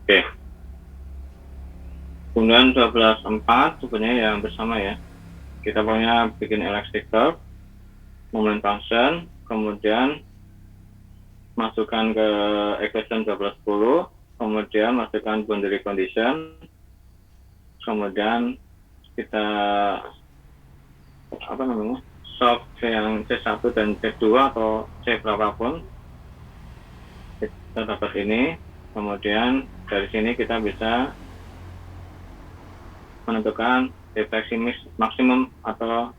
Oke. Kemudian 12.4 sebenarnya yang bersama ya. Kita punya bikin elastic curve, moment function, kemudian masukkan ke equation 1210, kemudian masukkan boundary condition, kemudian kita solve yang C1 dan C2 atau C berapapun, kita dapat ini. Kemudian dari sini kita bisa menentukan deteksi maksimum atau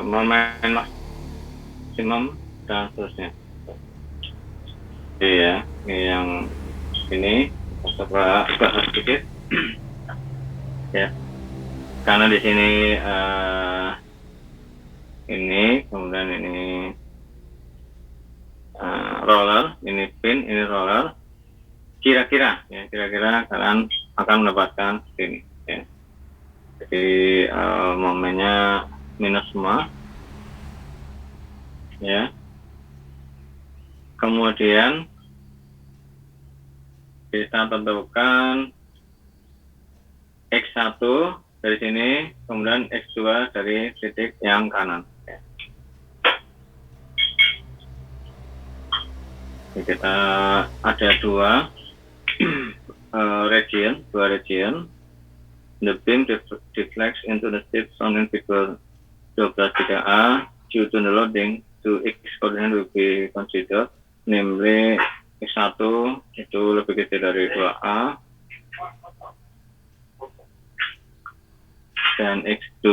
momen maksimum dan seterusnya. Iya, ini yang ini coba bahas sedikit. Ya, karena di sini ini, kemudian ini roller, ini pin, ini roller. Kira-kira kalian akan mendapatkan ini. Ya. Jadi momennya minus semua. Ya. Kemudian kita tentukan X1 dari sini, kemudian X2 dari titik yang kanan. Ya. Jadi kita ada dua region. The beam deflects into the tip shown in figure 12.3a due to the loading to X coordinate will be considered, namely X1 itu lebih kecil dari 2A dan X2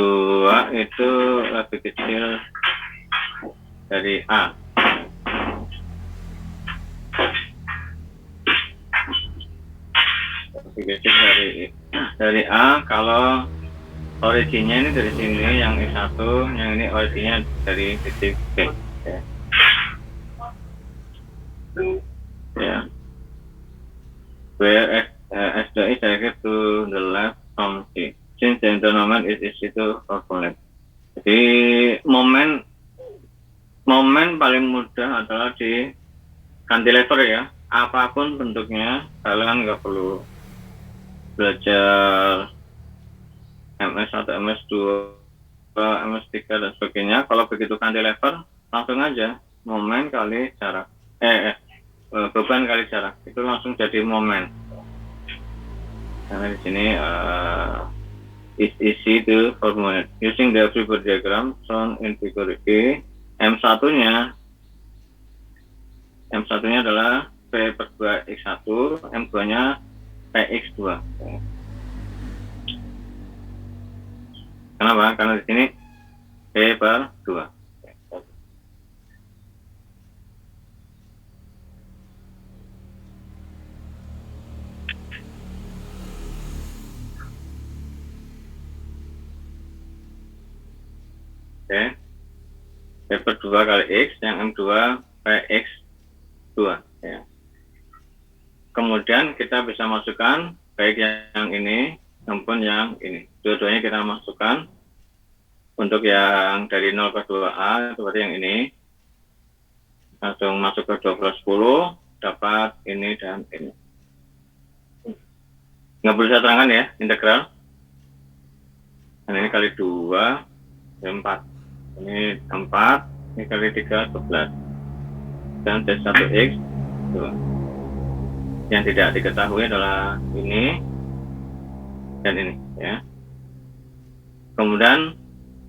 itu lebih kecil dari A. Lebih kecil dari A kalau originnya ini dari sini yang X1, yang ini originnya dari titik B. Ya. Where S2 is directed to the left from C. Since the moment is easy to calculate. Jadi momen paling mudah adalah di cantilever ya. Apapun bentuknya, kalian nggak perlu belajar MS1, MS2, MS3 dan sebagainya. Kalau begitu cantilever, langsung aja momen kali jarak. Beban kali jarak itu langsung jadi momen. Karena di sini is easy to formulate using the Freeburg diagram shown in figure E. M1-nya adalah P per 2 X1, M2-nya PX2. Kenapa? Karena di sini P per 2. Oke. P per 2 kali X, yang M2 PX2. Ya. Kemudian kita bisa masukkan baik yang ini maupun yang ini. Dua-duanya kita masukkan. Untuk yang dari 0 ke 2A, seperti yang ini. Langsung masuk ke 1210, dapat ini dan ini. Nggak perlu saya terangkan ya, integral. Dan ini kali 2, 4. Ini 4, ini kali 3, 11. Dan C1X, 2. Yang tidak diketahui adalah ini dan ini ya. Kemudian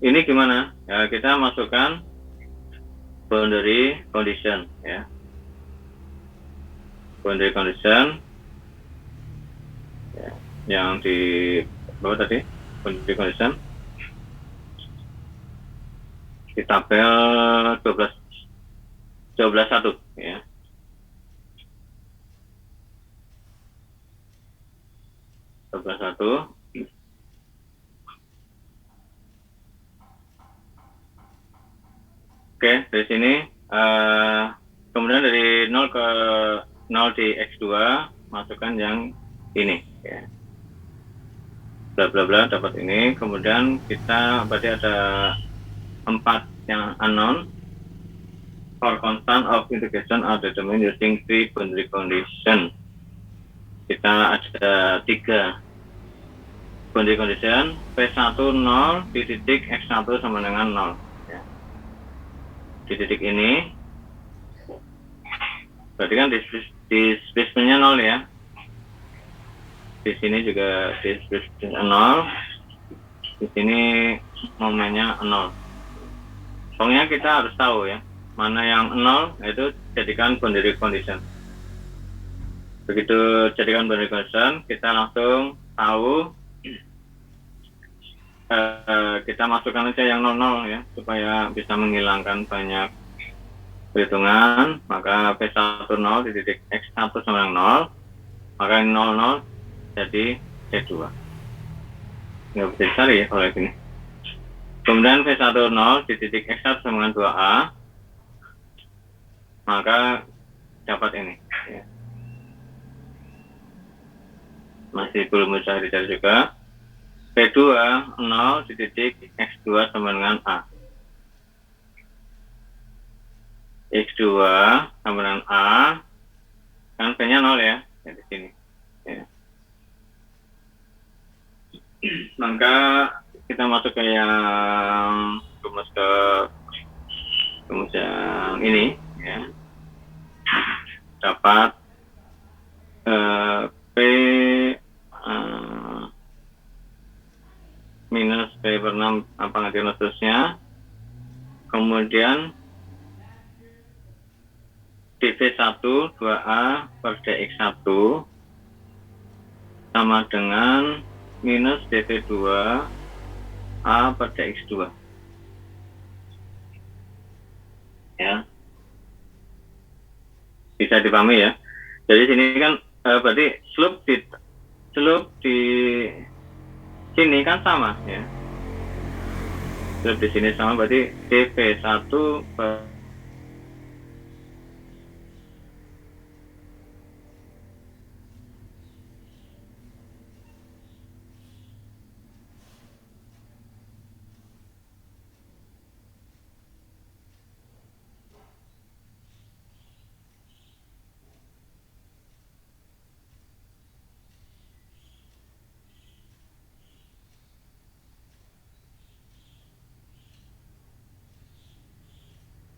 ini gimana? Ya, kita masukkan boundary condition ya. Boundary condition ya, yang di bawah tadi, boundary condition di tabel 12.1 ya. Oke, dari sini kemudian dari 0 ke 0 di X2 masukkan yang ini ya. Bla bla bla dapat ini, kemudian kita berarti ada 4 yang unknown. For constant of integration are determined using 3 boundary condition. Kita ada 3 boundary condition P1 0 di titik X1 sama dengan 0 ya. Di titik ini berarti kan displacement-nya 0 ya. Di sini juga displacement 0. Di sini momennya 0. Pokoknya kita harus tahu ya, mana yang 0 itu jadikan boundary condition. Begitu jadikan boundary condition, kita langsung tahu, kita masukkan aja yang 00 ya, supaya bisa menghilangkan banyak perhitungan. Maka P10 di titik X1 sama dengan 0, maka yang 00 jadi P2. Nggak bisa dicari ya kalau ini. Kemudian V10 di titik X1 sama dengan 2A, maka dapat ini ya. Masih belum bisa dicari juga. P2 0 di titik X2 sama dengan A. X2 sama dengan A, kan P-nya 0 ya, di sini ya. Maka kita masuk ke yang rumus yang ini ya, dapat P minus P per 6 penggantian seterusnya, kemudian dV1 2A per dx1 sama dengan minus dV2 A per dx2 ya, bisa dipahami ya. Jadi sini kan berarti slope di sini kan sama ya, slope di sini sama, berarti dV1 per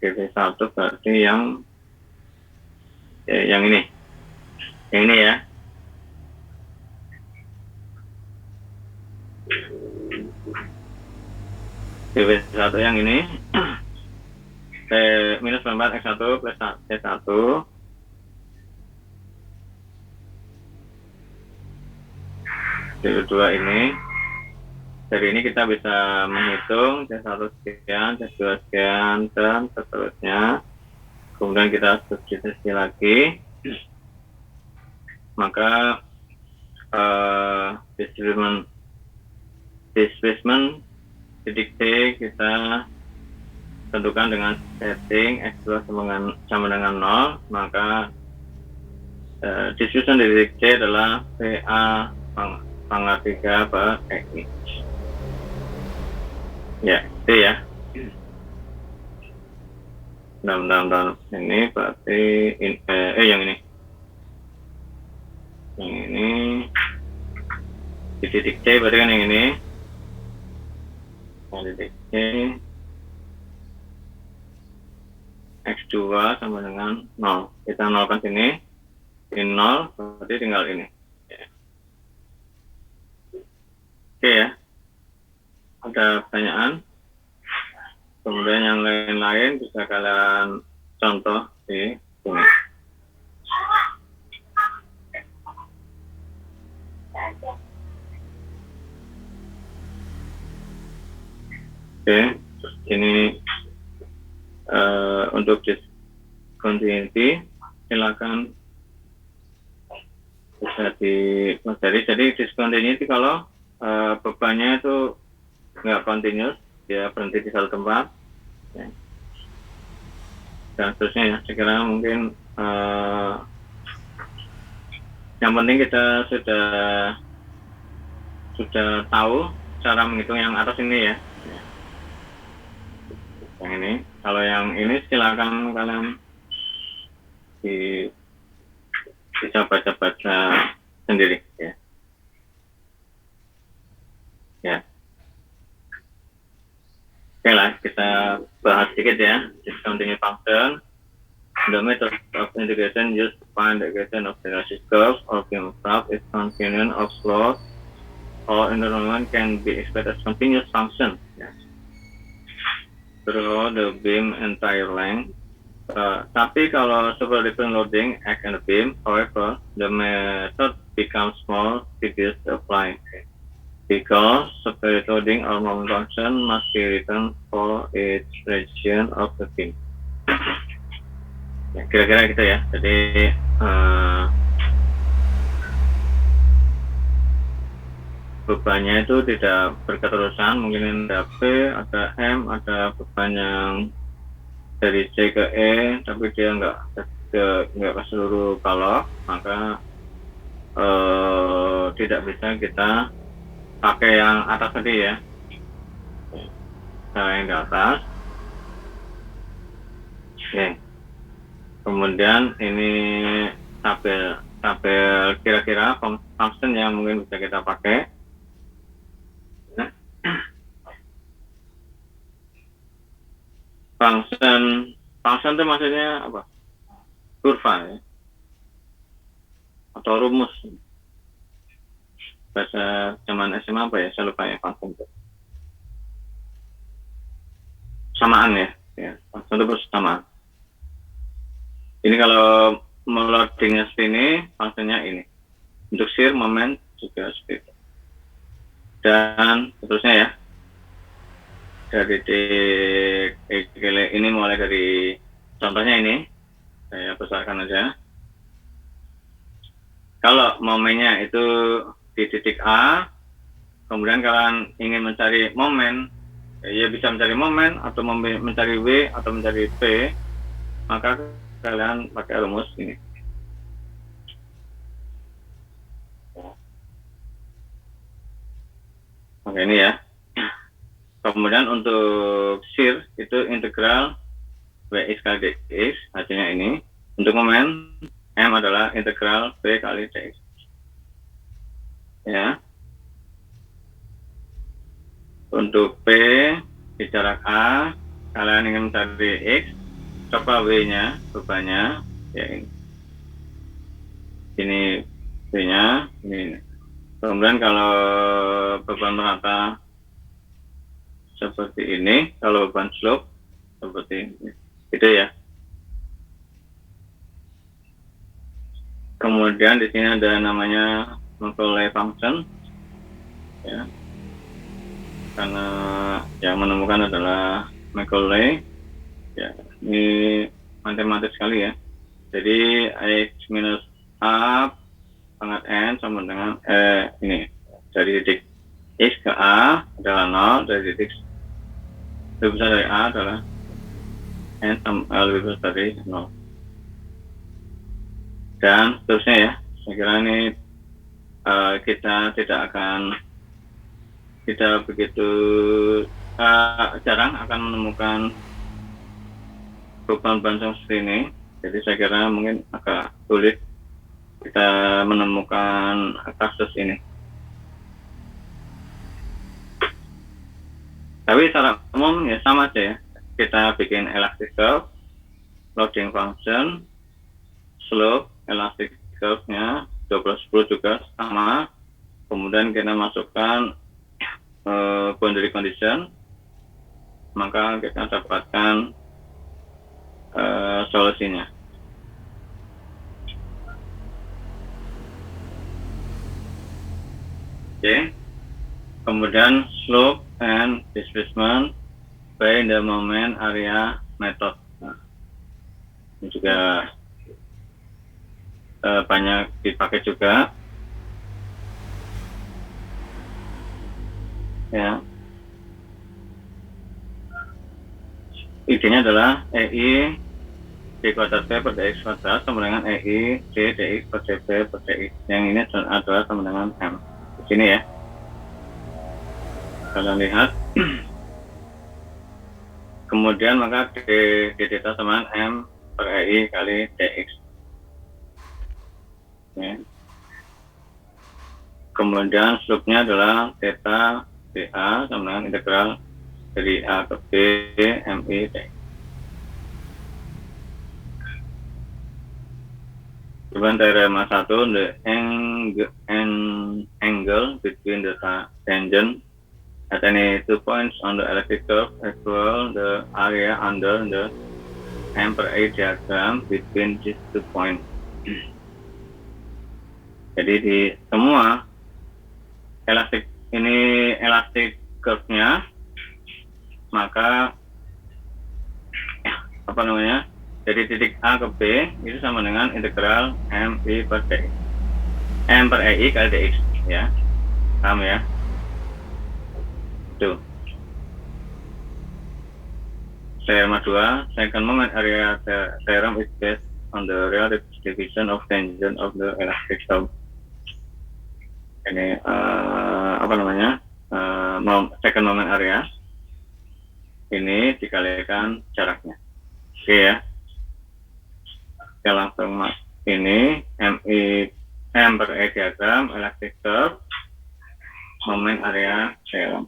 dV1 berarti yang ini ya. dV1 yang ini T minus 4 X1 plus T1 dV2 ini. Dari ini kita bisa menghitung T1 sekian, T2 sekian, dan seterusnya. Kemudian kita substitusi lagi, maka displacement titik T kita tentukan dengan setting X2 sama dengan 0, maka displacement di titik C adalah VA pangkat 3 per X. Ya, T ya. Bentar. Ini berarti yang ini. Yang ini di titik C berarti kan yang ini. Di titik C X2 sama dengan 0. Kita nolkan sini. Ini 0, berarti tinggal ini. Ya. Oke ya. Ada pertanyaan? Kemudian yang lain-lain bisa kalian contoh di sini. Oke, ini untuk discontinuity silakan bisa dipelajari. Jadi discontinuity kalau bebannya itu nggak continuous, dia berhenti di satu tempat ya. Dan seterusnya ya. Saya kira mungkin yang penting kita sudah tahu cara menghitung yang atas ini ya. Yang ini, kalau yang ini silakan kalian bisa baca-baca sendiri ya. Ya. Oke lah, kita bahas sedikit ya. Discontinuous function. The method of integration used to find the equation of the elastic curve or beam graph is continuum of slope or interval can be expressed as continuous function. Yes. Through the beam entire length. Tapi kalau superdependent loading act on the beam, however, the method becomes more tedious to apply because superdependent loading or moment function must be written for each region of the beam. Ya, kira-kira gitu ya. Jadi bebannya itu tidak berketerusan, mungkin ada P, ada M, ada beban yang dari C ke E, tapi dia nggak ke seluruh balok, maka tidak bisa kita pakai yang atas tadi ya. Yang di atas. Oke. Kemudian ini tabel kira-kira function yang mungkin bisa kita pakai. Function itu maksudnya apa? Kurva ya? Atau rumus. Bahasa zaman SMA apa ya? Saya lupa ya function itu. Samaan ya, function itu persamaan. Ini kalau meloadingnya seperti ini, fungsinya ini. Untuk shear, moment juga seperti itu. Dan seterusnya ya. Dari ini mulai dari contohnya ini, saya besarkan aja. Kalau momennya itu di titik A, kemudian kalian ingin mencari momen, ya bisa mencari momen atau mencari W atau mencari P, maka kalian pakai rumus ini. Oke, ini ya. Kemudian untuk shear itu integral Wx kali dx, hasilnya ini. Untuk momen M adalah integral V kali dx. Ya. Untuk P di jarak A, kalian ingin mencari X, coba W-nya, bebannya, ya ini. Ini W-nya, ini. Kemudian kalau beban merata seperti ini, kalau beban slope seperti ini. Itu ya. Kemudian di sini ada namanya Macaulay function, ya. Karena yang menemukan adalah Macaulay, ya. Ini matematis sekali ya. Jadi X minus A pangkat N sama dengan ini dari titik X ke A adalah 0, dari titik lebih besar dari A adalah N sama lebih besar dari 0. Dan seterusnya ya, saya kira ini kita begitu jarang akan menemukan beban seperti ini. Jadi saya kira mungkin agak sulit kita menemukan kasus ini. Tapi secara umum ya sama aja ya. Kita bikin elastic curve, loading function, slope, elastic curve-nya 12 juga sama. Kemudian kita masukkan boundary condition, maka kita dapatkan solusinya. Oke. Kemudian slope and displacement by the moment area method. Nah, ini juga banyak dipakai juga. Ya. Idenya adalah EI d kuadrat P per dx kuadrat sama dengan EI d dx per dp per dx. Yang ini adalah sama dengan M. Di sini ya. Kalian lihat. Kemudian maka d theta sama M per EI kali dx. Ya. Kemudian slope-nya adalah theta dA sama dengan integral dari A ke B MI dx. Kemudian teorema 1, the angle between the tangent at any 2 points on the elliptic curve equal the area under the M per A diagram between these 2 points. Jadi di semua elastic curve-nya, maka dari titik A ke B itu sama dengan integral MI per dx, M per EI kali dx, ya, paham ya? Itu. Teorema 2, second moment area theorem is based on the relative division of tangent of the elastic curve. Ini second moment area ini dikalikan jaraknya. Oke ya. Kita langsung ini M per E diagram elastic curve moment area theorem.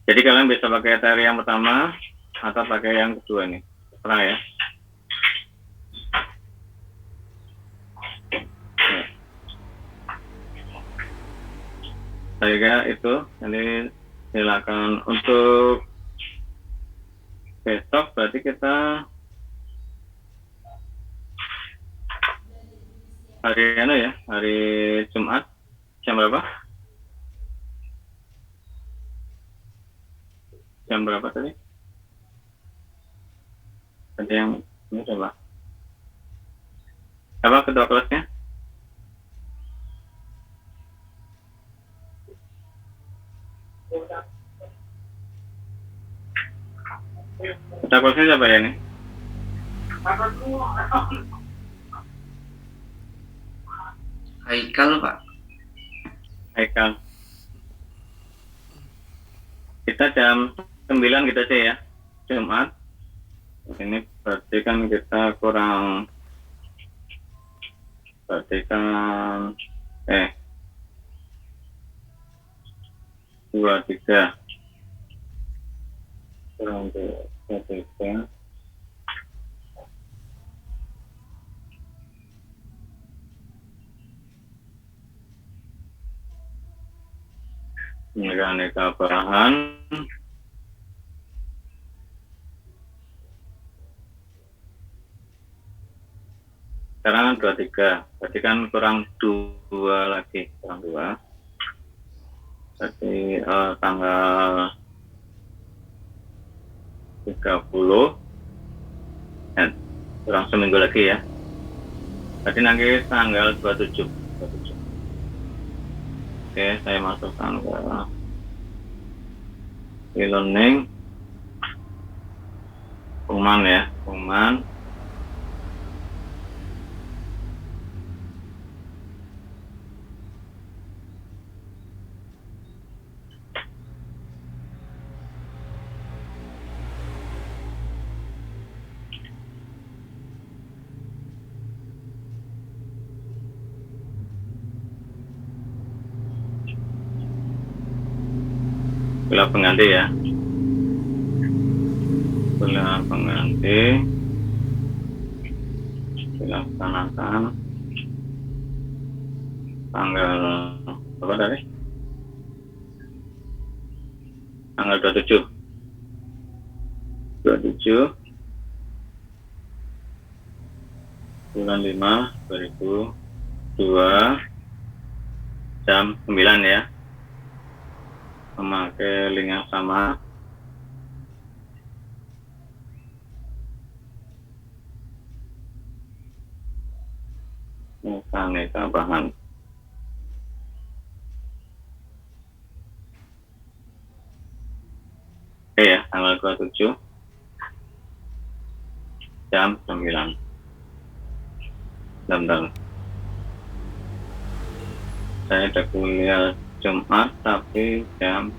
Jadi kalian bisa pakai teori yang pertama atau pakai yang kedua nih, terserah ya. Saya kira itu, ini silakan untuk besok berarti kita hari Jumat jam berapa? Jam berapa tadi? Tadi yang ini coba. Apa kedua kelasnya? Kedua kelasnya siapa ya nih? Haikal, Pak. Haikal. Kita jam 9 kita sih ya, Jumat. Ini berarti kan kita kurang 23 kurang 23 aneka bahan. Sekarang 23, berarti kan kurang 2 lagi, kurang 2. Berarti tanggal 30, kurang seminggu lagi ya. Berarti nanti tanggal 27. Oke, saya masukkan ke e-learning. Pengumuman ya, pengumuman. Bila pengganti ya, bila pengganti dilaksanakan tanggal berapa tadi? Tanggal 27 bulan 5 2002 jam 9 ya, memakai link yang sama. Aneka bahan. Oke ya, tanggal 27 jam 9. Bentar. Saya ada kuliah Jumat tapi jam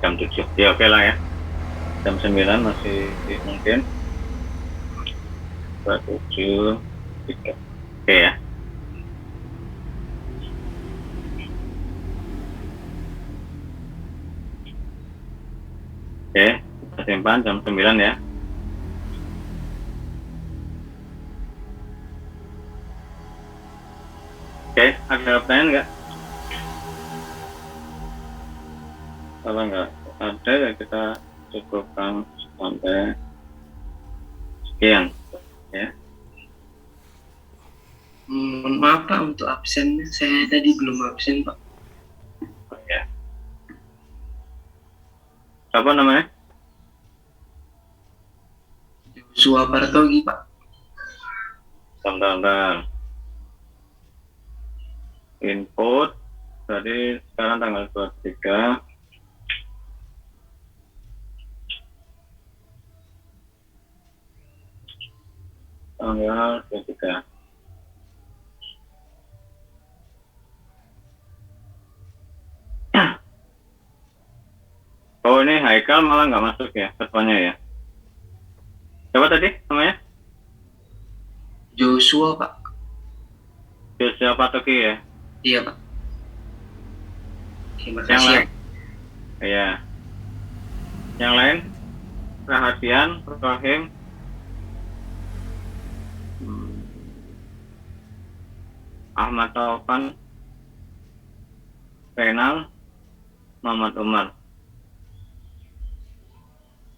7 ya, oke lah ya, jam 9 masih mungkin. 27 3 Oke ya. Oke, kita simpan jam 9 ya. Oke, ada pertanyaan nggak? Kalau nggak ada ya kita cukupkan sampai sekian ya. Mohon maaf Pak untuk absen, saya tadi belum absen Pak. Oke. Siapa namanya? Joshua Partogi Pak. Bentar. Input tadi sekarang tanggal 23. Tanggal 23. Oh, ini Haikal malah nggak masuk ya ketuanya ya. Siapa tadi namanya? Joshua Pak. Joshua Patoki ya. Iya Pak. Terima Yang kasih. lain? Iya. Yang lain? Rahadian, Rahim, Ahmad Taufan, Renal, Muhammad Umar.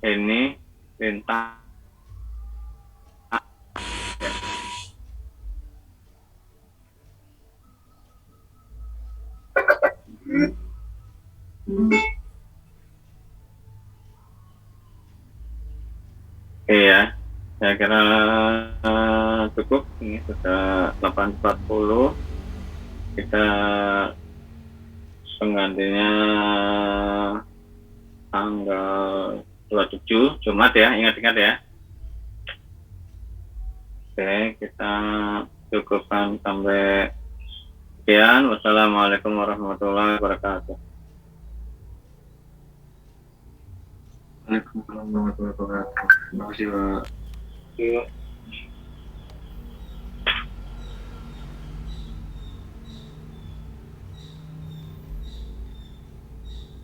Ini Lintang. Iya, saya kira cukup. Ini sudah 8.40. Kita penggantinya tanggal 27 Jumat ya, ingat-ingat ya. Oke, kita cukupkan sampai sekian. Wassalamualaikum warahmatullahi wabarakatuh. Waalaikumsalam warahmatullahi wabarakatuh. Terima kasih Pak. Yuk.